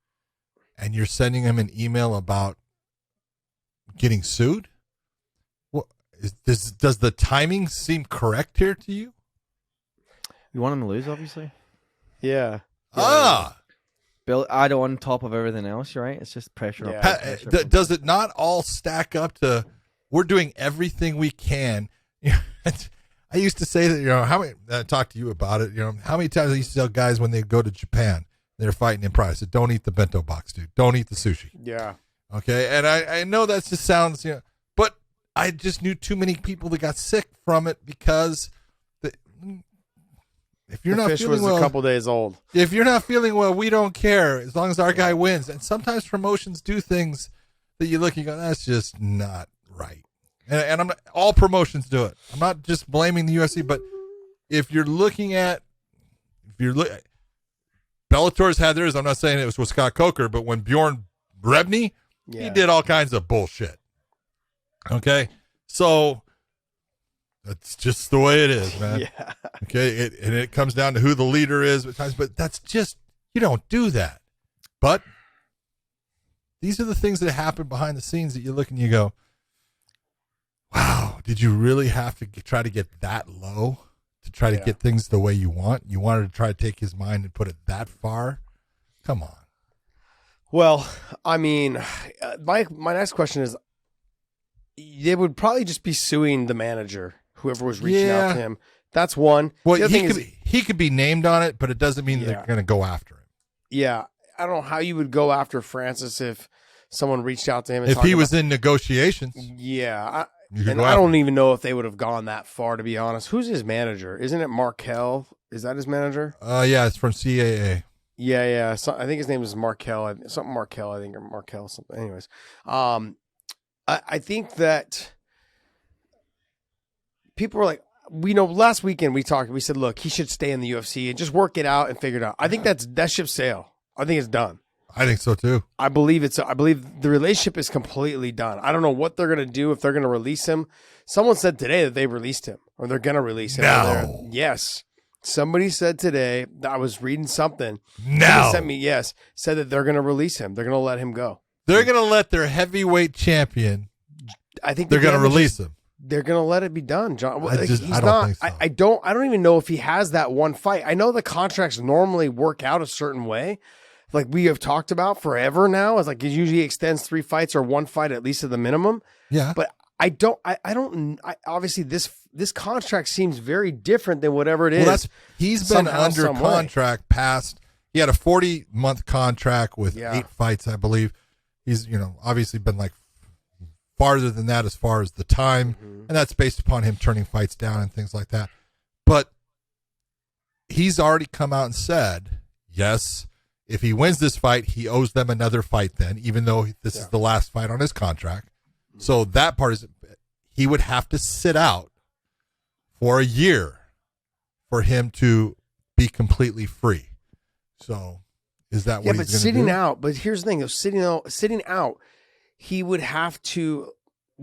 and you're sending him an email about getting sued? What does the timing seem correct here to you? You want him to lose, obviously. Yeah. Bill, add on top of everything else, right? It's just pressure. Yeah. On pressure. Does it not all stack up to we're doing everything we can? I used to say that, how many, I talked to you about it, how many times I used to tell guys when they go to Japan, they're fighting in pride, I said, don't eat the bento box, dude. Don't eat the sushi. Yeah. Okay. And I know that just sounds, but I just knew too many people that got sick from it because if you're The not fish feeling was well, a couple days old. if you're not feeling well, we don't care as long as our guy wins. And sometimes promotions do things that you look, you go, that's just not right. And I'm not, all promotions do it. I'm not just blaming the UFC, but if you're Bellator's had theirs. I'm not saying it was with Scott Coker, but when Bjorn Brebney, he did all kinds of bullshit. Okay, so that's just the way it is, man. Yeah. Okay, it comes down to who the leader is at times, but that's just, you don't do that. But these are the things that happen behind the scenes that you look and you go, wow, did you really have to try to get that low to try to get things the way you want? You wanted to try to take his mind and put it that far? Come on. Well, I mean, my next question is, they would probably just be suing the manager, whoever was reaching out to him. That's one. Well, The other thing is, he could be named on it, but it doesn't mean they're going to go after him. yeah, I don't know how you would go after Francis if someone reached out to him. And If he was in negotiations, yeah, you could and go I after don't him. even know if they would have gone that far, to be honest. Who's his manager? Isn't it Markel? Is that his manager? Yeah, it's from CAA. Yeah. So, I think his name is Markel. Something Markel, I think, or Markel something. Anyways, I think that people were like, last weekend we said, look, he should stay in the UFC and just work it out and figure it out. I think that ship sail. I think it's done. I think so too. I believe the relationship is completely done. I don't know what they're going to do, if they're going to release him. Someone said today that they released him, or they're going to release him. No. Yes. Somebody said today, I was reading something. No. Said that they're going to release him. They're going to let him go. They're going to let their heavyweight champion, I think they're going to release him. They're going to let it be done, John. I don't think so. I don't even know if he has that one fight. I know the contracts normally work out a certain way. Like we have talked about forever now. It's like it usually extends 3 fights or 1 fight at least at the minimum. Yeah. But obviously this contract seems very different than whatever it is. Well, he's been under contract past. He had a 40-month contract with 8 fights, I believe. He's, obviously been like farther than that as far as the time, and that's based upon him turning fights down and things like that. But he's already come out and said, yes, if he wins this fight, he owes them another fight then, even though this is the last fight on his contract. So that part is, he would have to sit out for a year for him to be completely free. So is that what he's going to do? Yeah, but sitting out, but here's the thing, though, sitting out, he would have to,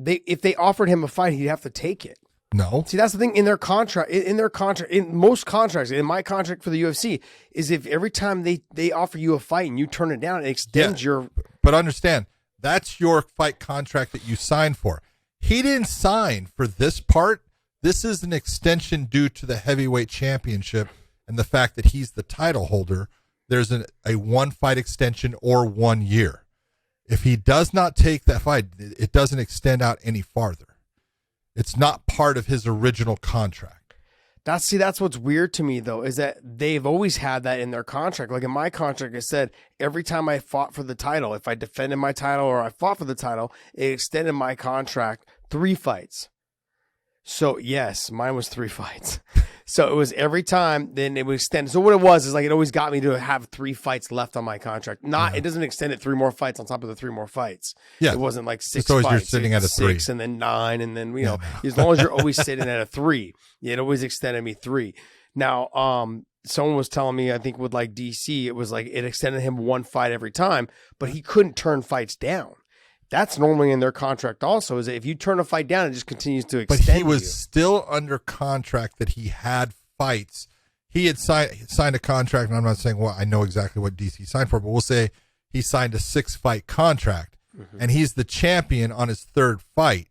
if they offered him a fight, he'd have to take it. No. See, that's the thing in their contract, in most contracts, in my contract for the UFC, is if every time they offer you a fight and you turn it down, it extends your. But understand, that's your fight contract that you signed for. He didn't sign for this part. This is an extension due to the heavyweight championship and the fact that he's the title holder. There's a 1 fight extension or 1 year. If he does not take that fight, it doesn't extend out any farther. It's not part of his original contract. That's what's weird to me, though, is that they've always had that in their contract. Like in my contract, it said every time I fought for the title, if I defended my title or I fought for the title, it extended my contract 3 fights. So yes, mine was 3 fights. So it was every time, then it would extend. So what it was is like it always got me to have 3 fights left on my contract. It doesn't extend it 3 more fights on top of the 3 more fights. Yeah, it wasn't like 6 always fights. You're sitting at a 6 3, and then 9, and then as long as you're always sitting at a 3, it always extended me 3. Now, someone was telling me, I think with like DC, it was like it extended him one fight every time, but he couldn't turn fights down. That's normally in their contract also, is that if you turn a fight down, it just continues to extend. But he was still under contract that he had fights. He had signed a contract, and I'm not saying, well, I know exactly what DC signed for, but we'll say he signed a 6-fight contract, and he's the champion on his 3rd fight.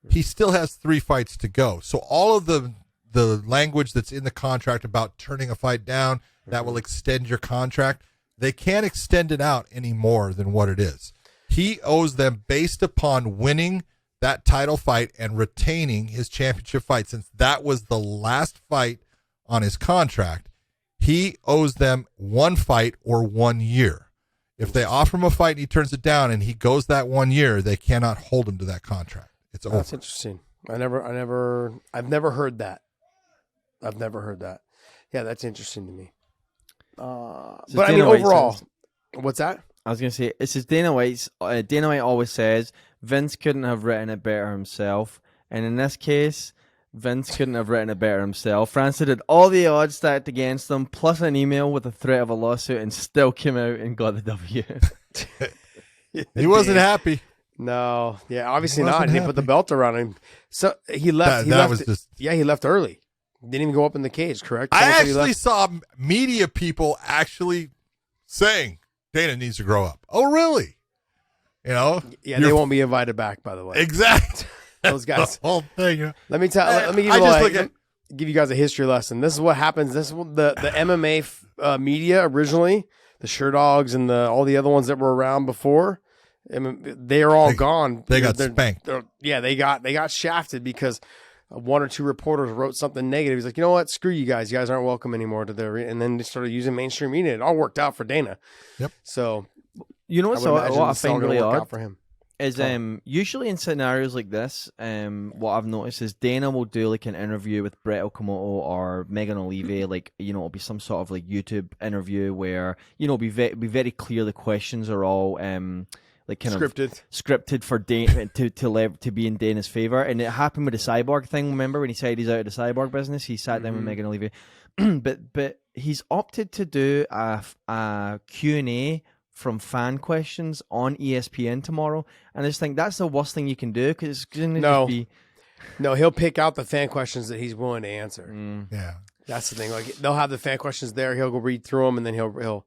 He still has 3 fights to go. So all of the language that's in the contract about turning a fight down, that will extend your contract, they can't extend it out any more than what it is. He owes them based upon winning that title fight and retaining his championship fight. Since that was the last fight on his contract, he owes them 1 fight or 1 year. If they offer him a fight and he turns it down and he goes that 1 year, they cannot hold him to that contract. It's over. That's interesting. I've never heard that. I've never heard that. Yeah, that's interesting to me. But I mean, overall, what's that? I was going to say, it's just Dana White's. Dana White always says Vince couldn't have written it better himself. And in this case, Vince couldn't have written it better himself. Francis did all the odds stacked against him, plus an email with a threat of a lawsuit, and still came out and got the W. He wasn't happy. No. Yeah, obviously not. He put the belt around him. So he left. He left early. Didn't even go up in the cage, correct? I actually saw media people actually saying Dana needs to grow up. Oh, really? You know? Yeah, they won't be invited back, by the way. Exactly. Those guys. The whole thing. You know? Let me give you guys a history lesson. This is what happens. This is what the MMA media originally, the Sherdogs and all the other ones that were around before, they are all gone. They got spanked. They got shafted because 1 or 2 reporters wrote something negative. He's like, you know what? Screw you guys. You guys aren't welcome anymore to their. And then they started using mainstream media. It all worked out for Dana. Yep. So, you know what I find really odd for him is usually in scenarios like this, what I've noticed is Dana will do like an interview with Brett Okamoto or Megan Olive, like, you know, it'll be some sort of like YouTube interview where, you know, be very clear the questions are all like kind scripted for Dana to be in Dana's favor. And it happened with the Cyborg thing. Remember when he said he's out of the Cyborg business? He sat down with Megan Olive, but he's opted to do a Q&A from fan questions on ESPN tomorrow, and I just think that's the worst thing you can do because it's going to just be. No, he'll pick out the fan questions that he's willing to answer. Yeah, that's the thing. Like they'll have the fan questions there. He'll go read through them, and then he'll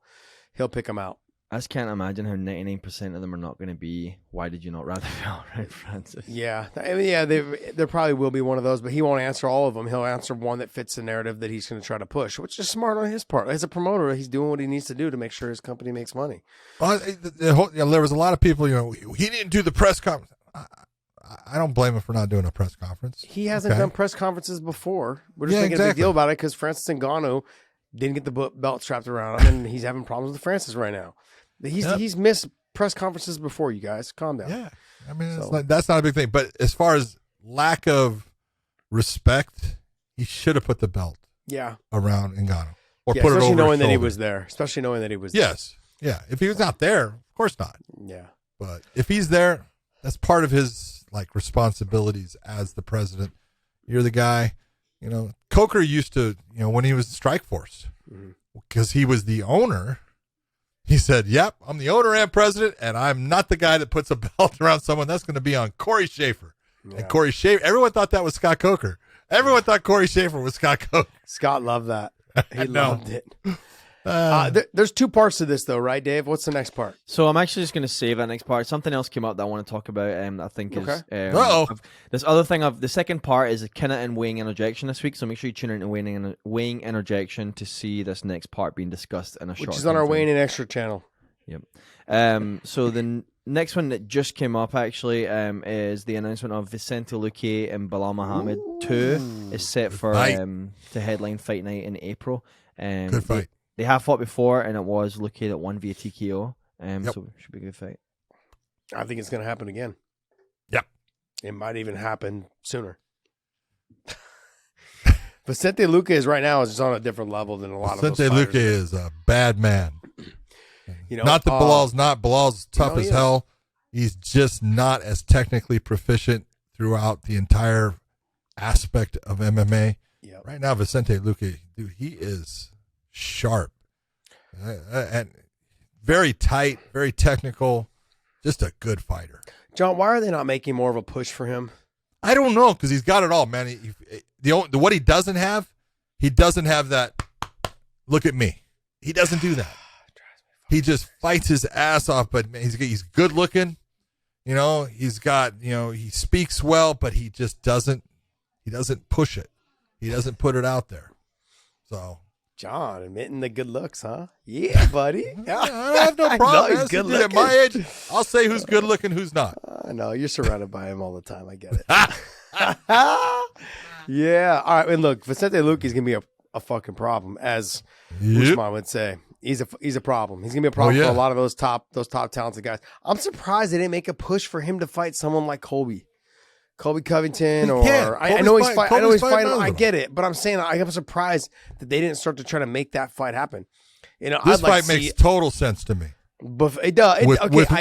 pick them out. I just can't imagine how 99% of them are not going to be, why did you not rather Phil, right, Francis? Yeah. I mean, yeah, there probably will be one of those, but he won't answer all of them. He'll answer one that fits the narrative that he's going to try to push, which is smart on his part. As a promoter, he's doing what he needs to do to make sure his company makes money. Well, there was a lot of people, you know, he didn't do the press conference. I don't blame him for not doing a press conference. He hasn't done press conferences before. We're just making a big deal about it because Francis Ngannou didn't get the belt strapped around him, and he's having problems with Francis right now. He's missed press conferences before, you guys. Calm down. Yeah. I mean, that's not a big thing. But as far as lack of respect, he should have put the belt around Ngannou. Or put it over especially knowing his that he shoulder. was there. Especially knowing that he was Yes. Yeah. If he was not there, of course not. Yeah. But if he's there, that's part of his like responsibilities as the president. You're the guy. You know, Coker used to, you know, when he was Strikeforce, because he was the owner. He said, yep, I'm the owner and president, and I'm not the guy that puts a belt around someone. That's going to be on Corey Schaefer. Yeah. And Corey Schaefer, everyone thought that was Scott Coker. Everyone thought Corey Schaefer was Scott Coker. Scott loved that. He loved it. There's 2 parts to this, though, right, Dave? What's the next part? So I'm actually just going to save that next part. Something else came up that I want to talk about. I think is this other thing. The second part is Kinna and weighing interjection this week. So make sure you tune in to weighing interjection to see this next part being discussed in a short. Which is on our weighing in extra channel. Yep. So the next one that just came up actually is the announcement of Vicente Luque and Belal Muhammud 2 is set for to headline Fight Night in April. Good fight. They have fought before, and it was Luque that won via TKO. So it should be a good fight. I think it's going to happen again. Yep. It might even happen sooner. Vicente Luque is right now is just on a different level than a lot of those fighters. Vicente Luque is a bad man. You know, not that Belal's not. Belal's tough as hell. He's just not as technically proficient throughout the entire aspect of MMA. Yep. Right now, Vicente Luque, dude, he is sharp, and very tight, very technical. Just a good fighter. John, why are they not making more of a push for him? I don't know, because he's got it all, man. What he doesn't have that. Look at me. He doesn't do that. He just fights his ass off, but man, he's good looking. You know, he's got, he speaks well, but he just doesn't push it. He doesn't put it out there. So, John, admitting the good looks, huh? Yeah, buddy. I have no problem. He's good looking. At my age, I'll say who's good looking, who's not. I know. You're surrounded by him all the time. I get it. Yeah. All right. And look, Vicente Luque is going to be a fucking problem, as Usman would say. He's a problem. He's going to be a problem for a lot of those top talented guys. I'm surprised they didn't make a push for him to fight someone like Colby Covington, or I know he's fighting. I get it, but I'm saying I'm surprised that they didn't start to try to make that fight happen. This fight makes total sense to me. But it does.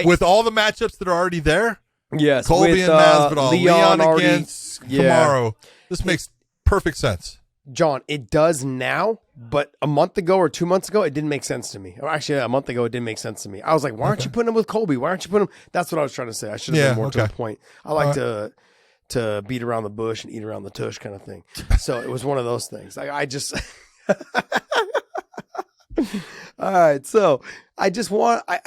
With all the matchups that are already there, yes, Colby and Masvidal, Leon against Kamaru. This makes perfect sense. John, it does now, but a month ago or 2 months ago, it didn't make sense to me. Or actually, a month ago, it didn't make sense to me. I was like, why aren't you putting him with Colby? Why aren't you putting him? That's what I was trying to say. I should have been more to the point. I like to beat around the bush and eat around the tush kind of thing. So it was one of those things. I just all right. So I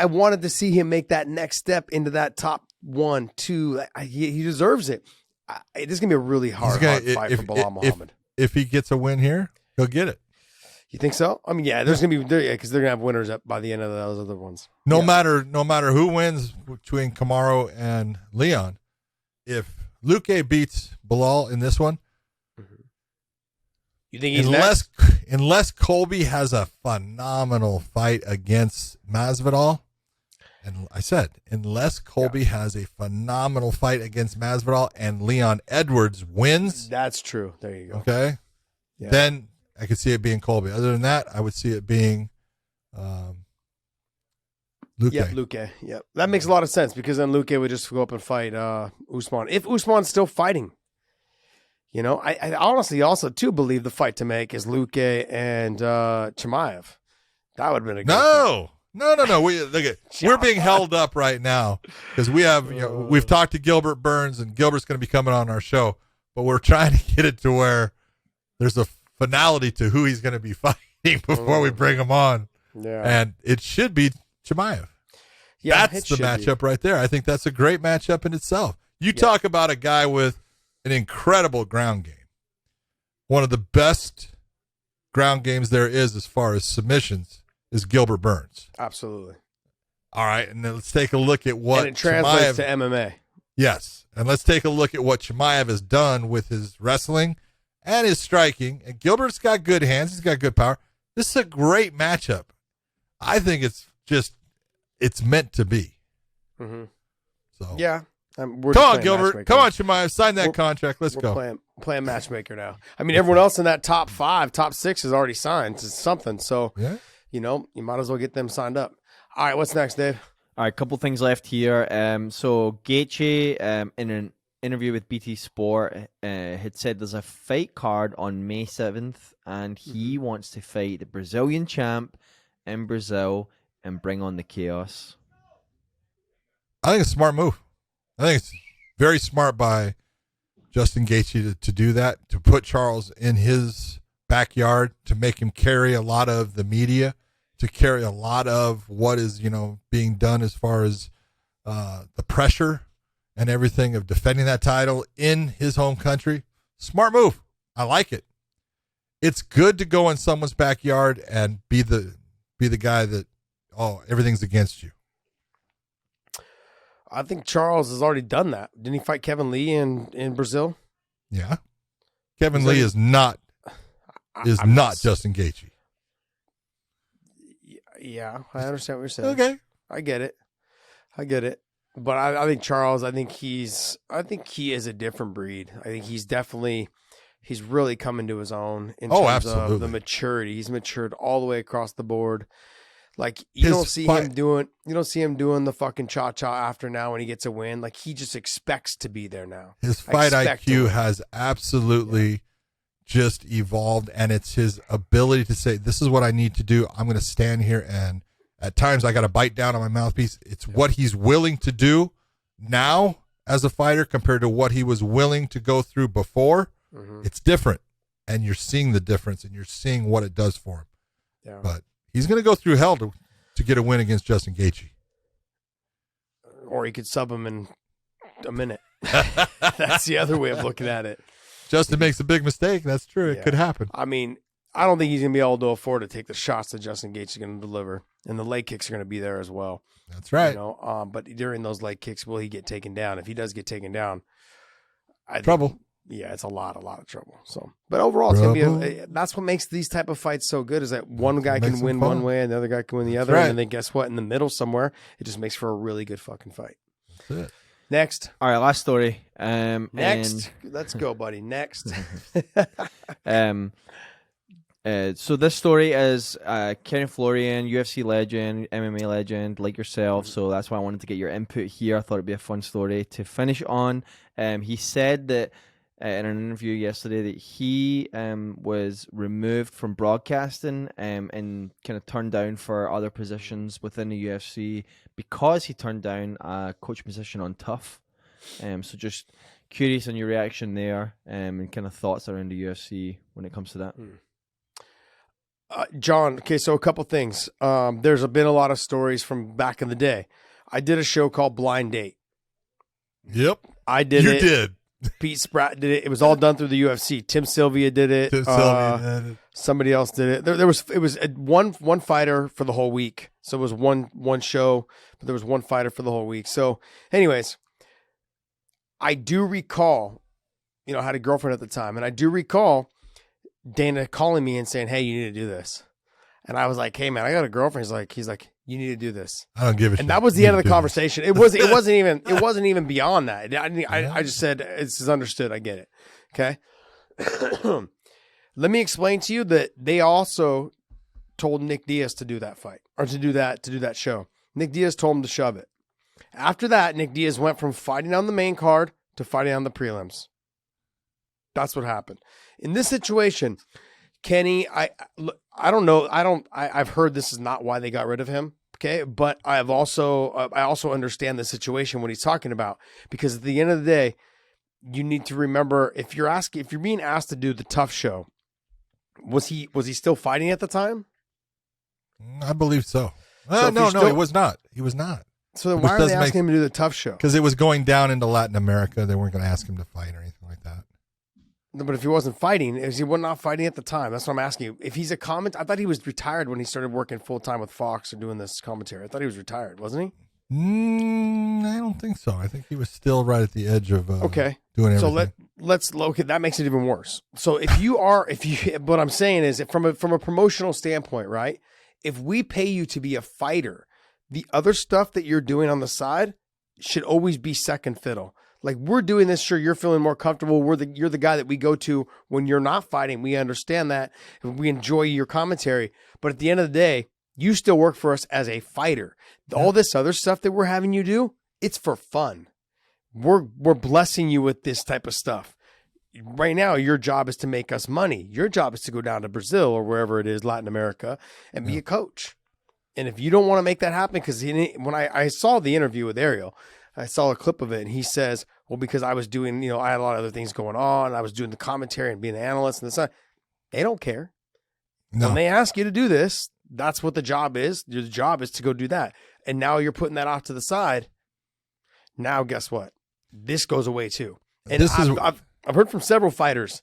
wanted to see him make that next step into that top 1, 2. He deserves it. This is gonna be a really hard fight for Belal Muhammud. If he gets a win here, he'll get it. You think so? I mean, yeah. There's gonna be because they're gonna have winners up by the end of those other ones. No matter who wins between Kamaru and Leon, if Luque beats Belal in this one, you think he's unless Colby has a phenomenal fight against Masvidal, and I said unless Colby has a phenomenal fight against Masvidal and Leon Edwards wins, that's true. There you go. Okay, then I could see it being Colby. Other than that, I would see it being Luque. Yeah, Luque. Yeah, that makes a lot of sense because then Luque would just go up and fight Usman. If Usman's still fighting, I honestly also too believe the fight to make is Luque and Chimaev. That would have been a good fight. No. We're being held up right now because we've talked to Gilbert Burns, and Gilbert's going to be coming on our show, but we're trying to get it to where there's a finality to who he's going to be fighting before we bring him on. Yeah, and it should be Chimaev. Yeah, that's the matchup right there. I think that's a great matchup in itself. You talk about a guy with an incredible ground game. One of the best ground games there is as far as submissions is Gilbert Burns. Absolutely. All right, and then let's take a look at what it translates to MMA. Yes, and let's take a look at what Chimaev has done with his wrestling and his striking. And Gilbert's got good hands. He's got good power. This is a great matchup. I think it's meant to be. Mm-hmm. So yeah. Come on, Gilbert. Come on, Chimaev. Sign that contract. Let's go. Playing matchmaker now. I mean, everyone else in that top 5, top 6 is already signed to something. So, you might as well get them signed up. All right, what's next, Dave? All right, a couple things left here. So Gaethje, in an interview with BT Sport, had said there's a fight card on May 7th, and he wants to fight the Brazilian champ in Brazil and bring on the chaos. I think it's a smart move. I think it's very smart by Justin Gaethje to do that, to put Charles in his backyard, to make him carry a lot of the media, to carry a lot of what is, being done as far as the pressure and everything of defending that title in his home country. Smart move. I like it. It's good to go in someone's backyard and be the guy that, everything's against you. I think Charles has already done that. Didn't he fight Kevin Lee in Brazil? Yeah. Kevin Lee is not Justin Gaethje. Yeah, I understand what you're saying. Okay. I get it. But I think Charles, I think he is a different breed. I think he's really coming to his own in terms of the maturity. He's matured all the way across the board. Like you don't see him doing the fucking cha-cha after now when he gets a win. Like he just expects to be there now. His fight IQ has absolutely just evolved, and it's his ability to say, this is what I need to do. I'm going to stand here, and at times I got to bite down on my mouthpiece. It's what he's willing to do now as a fighter compared to what he was willing to go through before. It's different, and you're seeing the difference, and you're seeing what it does for him. Yeah. But he's going to go through hell to get a win against Justin Gaethje. Or he could sub him in a minute. That's the other way of looking at it. Justin makes a big mistake. That's true. Yeah. It could happen. I mean, I don't think he's going to be able to afford to take the shots that Justin Gaethje is going to deliver, and the leg kicks are going to be there as well. That's right. You know, but during those leg kicks, will he get taken down? If he does get taken down, Trouble. Yeah, it's a lot of trouble. So, but overall, it's going to be that's what makes these type of fights so good, is that one guy can win one way and the other guy can win the other, right. and then guess what? In the middle somewhere, it just makes for a really good fucking fight. That's it. Next. All right, last story. Next. Let's go, buddy. Next. So this story is Florian, UFC legend, MMA legend, like yourself. So that's why I wanted to get your input here. I thought it'd be a fun story to finish on. He said that in an interview yesterday that he was removed from broadcasting and kind of turned down for other positions within the UFC because he turned down a coach position on Tough. So just curious on your reaction there and kind of thoughts around the UFC when it comes to that. John, okay, so a couple things. There's been a lot of stories from back in the day. I did a show called Blind Date. Yep. I did You it. did. Pete Spratt did it. It was all done through the UFC. Tim Sylvia did it. Somebody else did it. It was one fighter for the whole week. So it was one show, but there was one fighter for the whole week. So anyways, I do recall, I had a girlfriend at the time, and I do recall Dana calling me and saying, "Hey, you need to do this." And I was like, "Hey man, I got a girlfriend." He's like, "You need to do this." I don't give a shit. And that was the end of the conversation. It wasn't even beyond that. I just said, "This is understood. I get it." Okay. Let me explain to you that they also told Nick Diaz to do that fight, or to do that show. Nick Diaz told him to shove it. After that, Nick Diaz went from fighting on the main card to fighting on the prelims. That's what happened. In this situation, Kenny, I don't know. I've heard this is not why they got rid of him. Okay. But I also understand the situation when he's talking about, because at the end of the day, you need to remember, if you're being asked to do the Tough show, was he still fighting at the time? I believe so. So no, he was not. He was not. So then why are they asking him to do the Tough show? Because it was going down into Latin America. They weren't going to ask him to fight or anything like that. No, but if he wasn't fighting, is he not fighting at the time? That's what I'm asking you. If he's a I thought he was retired when he started working full time with Fox or doing this commentary. I thought he was retired, wasn't he? I don't think so. I think he was still right at the edge of doing everything. So let's locate. That makes it even worse. So what I'm saying is, from a promotional standpoint, right? If we pay you to be a fighter, the other stuff that you're doing on the side should always be second fiddle. Like, we're doing this, sure, you're feeling more comfortable. You're the guy that we go to when you're not fighting. We understand that. We enjoy your commentary. But at the end of the day, you still work for us as a fighter. All this other stuff that we're having you do, it's for fun. We're blessing you with this type of stuff. Right now, your job is to make us money. Your job is to go down to Brazil or wherever it is, Latin America, and be a coach. And if you don't want to make that happen, because when I saw the interview with Ariel, I saw a clip of it, and he says, well, because I was doing, I had a lot of other things going on. I was doing the commentary and being an analyst and this. They don't care. No. When they ask you to do this, that's what the job is. Your job is to go do that. And now you're putting that off to the side. Now, guess what? This goes away too. And I've heard from several fighters,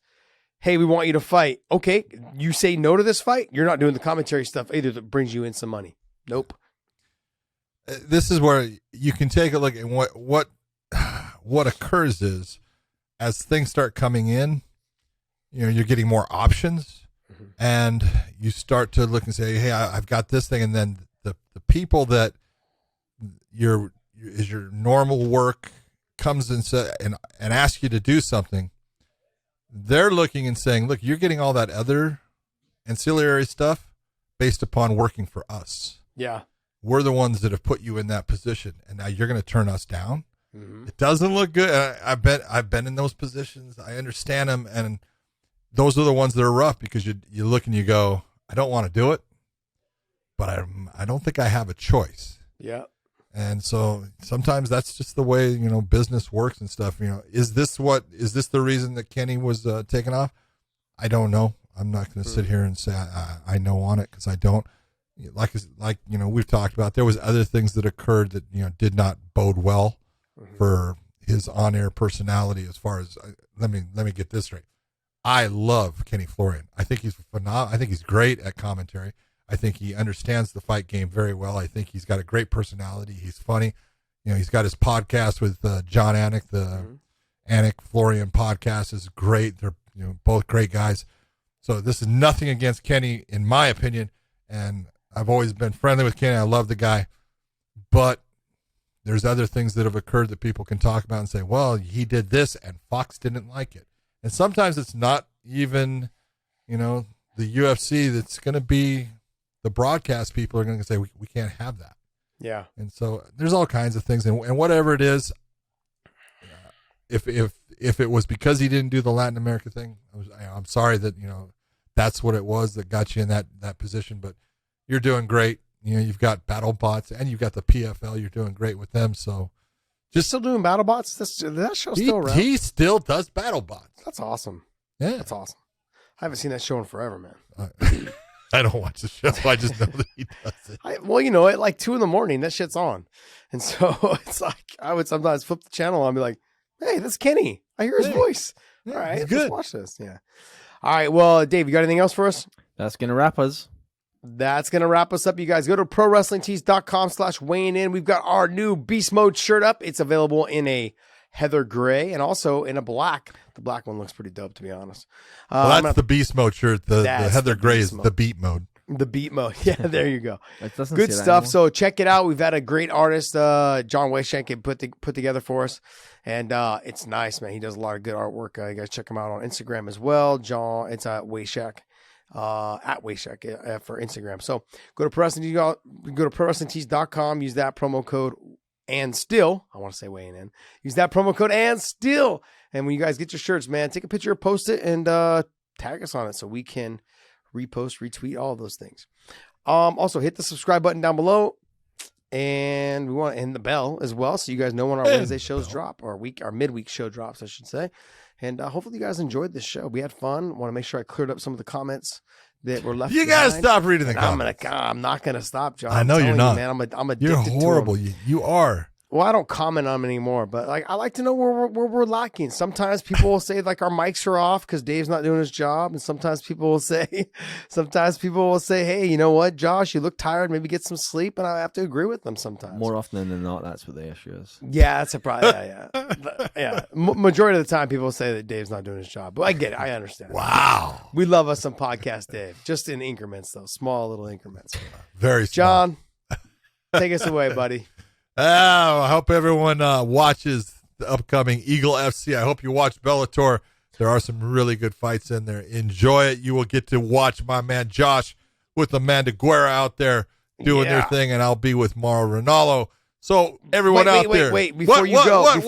hey, we want you to fight. Okay, you say no to this fight, you're not doing the commentary stuff either that brings you in some money. Nope. This is where you can take a look at what occurs is, as things start coming in, you're getting more options, and you start to look and say, hey, I've got this thing, and then the people that your normal work comes and asks you to do something, they're looking and saying, look, you're getting all that other ancillary stuff based upon working for us. Yeah. We're the ones that have put you in that position, and now you're going to turn us down. It doesn't look good. I've been in those positions. I understand them, and those are the ones that are rough because you look and you go, I don't want to do it, but I don't think I have a choice. Yeah. And so sometimes that's just the way, business works and stuff. Is this the reason that Kenny was taken off? I don't know. I'm not going to sit here and say I know on it because I don't. Like we've talked about, there was other things that occurred that, did not bode well for his on-air personality. As far as, let me get this straight. I love Kenny Florian. I think he's phenomenal. I think he's great at commentary. I think he understands the fight game very well. I think he's got a great personality. He's funny. He's got his podcast with John Anik. The Anik Florian podcast is great. They're both great guys. So this is nothing against Kenny, in my opinion. And I've always been friendly with Kenny. I love the guy. But there's other things that have occurred that people can talk about and say, well, he did this and Fox didn't like it. And sometimes it's not even, the UFC that's going to be, the broadcast people are going to say, we can't have that. Yeah. And so there's all kinds of things. And whatever it is, if it was because he didn't do the Latin America thing, I'm sorry that, that's what it was that got you in that position. But you're doing great. You've got BattleBots and you've got the PFL. You're doing great with them. So just still doing BattleBots? That show's still around? He still does BattleBots. That's awesome. Yeah. That's awesome. I haven't seen that show in forever, man. I don't watch the show. I just know that he does it. At like 2 a.m, that shit's on. And so it's like, I would sometimes flip the channel and be like, hey, that's Kenny. I hear his voice. Yeah, all right, good. let's watch this. Yeah. All right. Well, Dave, you got anything else for us? That's going to wrap us. That's going to wrap us up, you guys. Go to prowrestlingtees.com/weighing in. We've got our new Beast Mode shirt up. It's available in a heather gray and also in a black. The black one looks pretty dope, to be honest. Well, that's the Beast Mode shirt. The heather gray is the beat mode. The beat mode. Yeah, there you go. It Good stuff. So check it out. We've had a great artist, John Wayshank, put together for us. And it's nice, man. He does a lot of good artwork. You guys check him out on Instagram as well. John, it's Wayshack. At Wayshack for Instagram. So go to prowrestlingtees.com, use that promo code and still, I want to say weighing in, use that promo code and still. And when you guys get your shirts, man, take a picture, post it, and tag us on it so we can repost, retweet, all of those things. Also hit the subscribe button down below, and we want to end the bell as well, so you guys know when our Wednesday shows drop, or our midweek show drops, I should say. And hopefully you guys enjoyed this show. We had fun. Want to make sure I cleared up some of the comments that were left. You got to stop reading the comments. I'm not gonna stop, John. I know you're not, man. I'm addicted. You're horrible. To them. You are. Well, I don't comment on them anymore, but I like to know where we're lacking. Sometimes people will say like our mics are off because Dave's not doing his job, and sometimes people will say, hey, you know what, Josh, you look tired. Maybe get some sleep, and I have to agree with them sometimes. More often than not, that's what the issue is. Yeah, that's a problem. Yeah. Majority of the time, people say that Dave's not doing his job, but I get it. I understand. Wow. We love us some podcast Dave, just in increments though, small little increments. Very small. John, take us away, buddy. Oh, I hope everyone watches the upcoming Eagle FC. I hope you watch Bellator. There are some really good fights in there. Enjoy it. You will get to watch my man Josh with Amanda Guerra out there doing their thing, and I'll be with Mauro Ranallo. So everyone out there. Wait, before you go.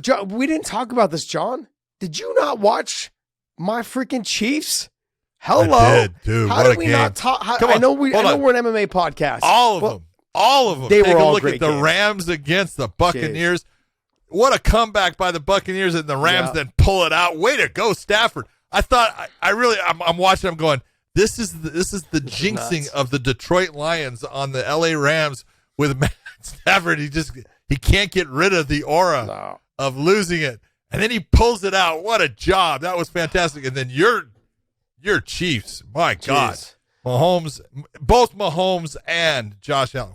John, we didn't talk about this, John. Did you not watch my freaking Chiefs? Hello. I did, dude. How did we not talk? I know we're an MMA podcast. All of them. All of them. They Take were a all look great at the games. Rams against the Buccaneers. Jeez. What a comeback by the Buccaneers, and the Rams then pull it out. Way to go, Stafford. I thought I'm watching. I'm going, this is the jinxing of the Detroit Lions on the LA Rams with Matt Stafford. He can't get rid of the aura of losing it. And then he pulls it out. What a job. That was fantastic. And then your Chiefs, my God. Mahomes, both Mahomes and Josh Allen.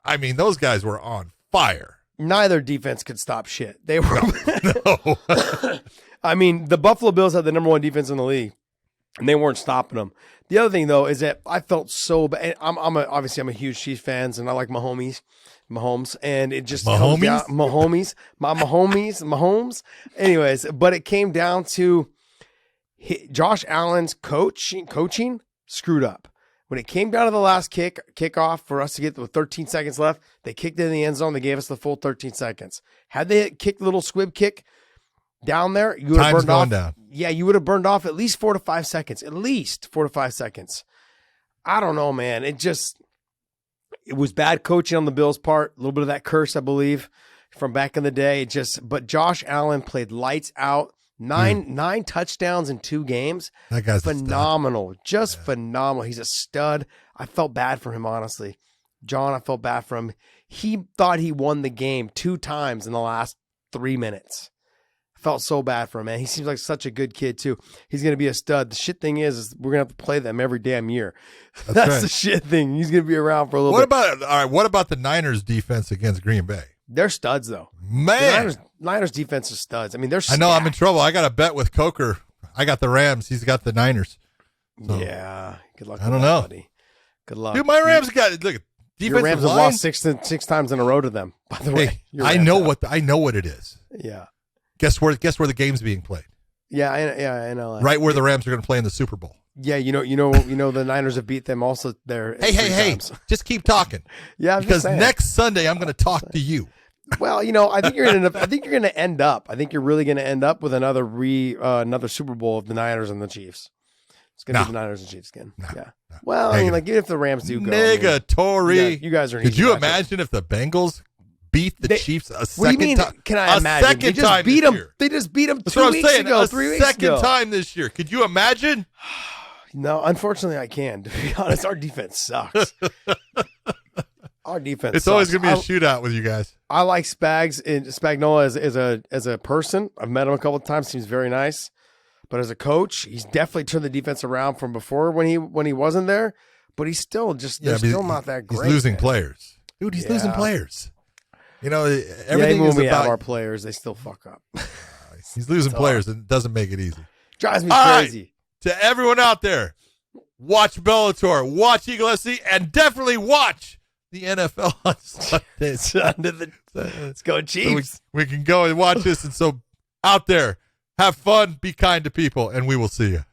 I mean, those guys were on fire. Neither defense could stop shit. They were. No. I mean, the Buffalo Bills had the number 1 defense in the league, and they weren't stopping them. The other thing, though, is that I felt so bad. I'm a huge Chiefs fan, and I like Mahomes, and it just comes down, Mahomes. Anyways, but it came down to Josh Allen's coaching screwed up. When it came down to the last kickoff for us to get with 13 seconds left, they kicked it in the end zone. They gave us the full 13 seconds. Had they kicked the little squib kick, down there, you would have Time's burned off. going down. Yeah, you would have burned off at least 4 to 5 seconds. At least 4 to 5 seconds. I don't know, man. It was bad coaching on the Bills' part. A little bit of that curse, I believe, from back in the day. But Josh Allen played lights out. Nine touchdowns in 2 games. That guy's phenomenal. Just phenomenal. He's a stud. I felt bad for him, honestly. John, I felt bad for him. He thought he won the game 2 times in the last 3 minutes. I felt so bad for him, man. He seems like such a good kid, too. He's going to be a stud. The shit thing is we're going to have to play them every damn year. That's right. the shit thing. He's going to be around for a little bit. What about the Niners defense against Green Bay? They're studs, though. Man. The Niners defense is studs. I mean, they're I know I'm in trouble. I got a bet with Coker. I got the Rams. He's got the Niners. So, yeah. Good luck. I don't know. Buddy. Good luck. Dude, my Rams got look. Your Rams have line, lost six times in a row to them. By the way, hey, I know what it is. Yeah. Guess where the game's being played? Yeah, I know. Right where the Rams are going to play in the Super Bowl. Yeah, you know, the Niners have beat them also there. Hey! Just keep talking. Yeah, because next Sunday I'm going to talk to you. Well, I think you're going to end up. I think you're really going to end up with another Super Bowl of the Niners and the Chiefs. It's going to be the Niners and Chiefs again. Yeah. Well, I mean, like even if the Rams do go, negatory. You guys are. Could you imagine if the Bengals beat the Chiefs a second time? Can I imagine? They just beat them. They just beat them 2 weeks ago, 3 weeks ago. Second time this year. Could you imagine? No, unfortunately, I can. To be honest, our defense sucks. Our defense. It's always going to be a shootout with you guys. I like Spagnuolo as a person. I've met him a couple of times. Seems very nice. But as a coach, he's definitely turned the defense around from before when he wasn't there. But he's still still not that great. He's losing players, dude. He's losing players. Everything when is we about have our players. They still fuck up. He's losing players, and it doesn't make it easy. Drives me crazy. Right. To everyone out there, watch Bellator, watch Eagle SC, and definitely watch the NFL on Sunday. Let's go Chiefs. So we can go and watch this, and so out there. Have fun, be kind to people, and we will see you.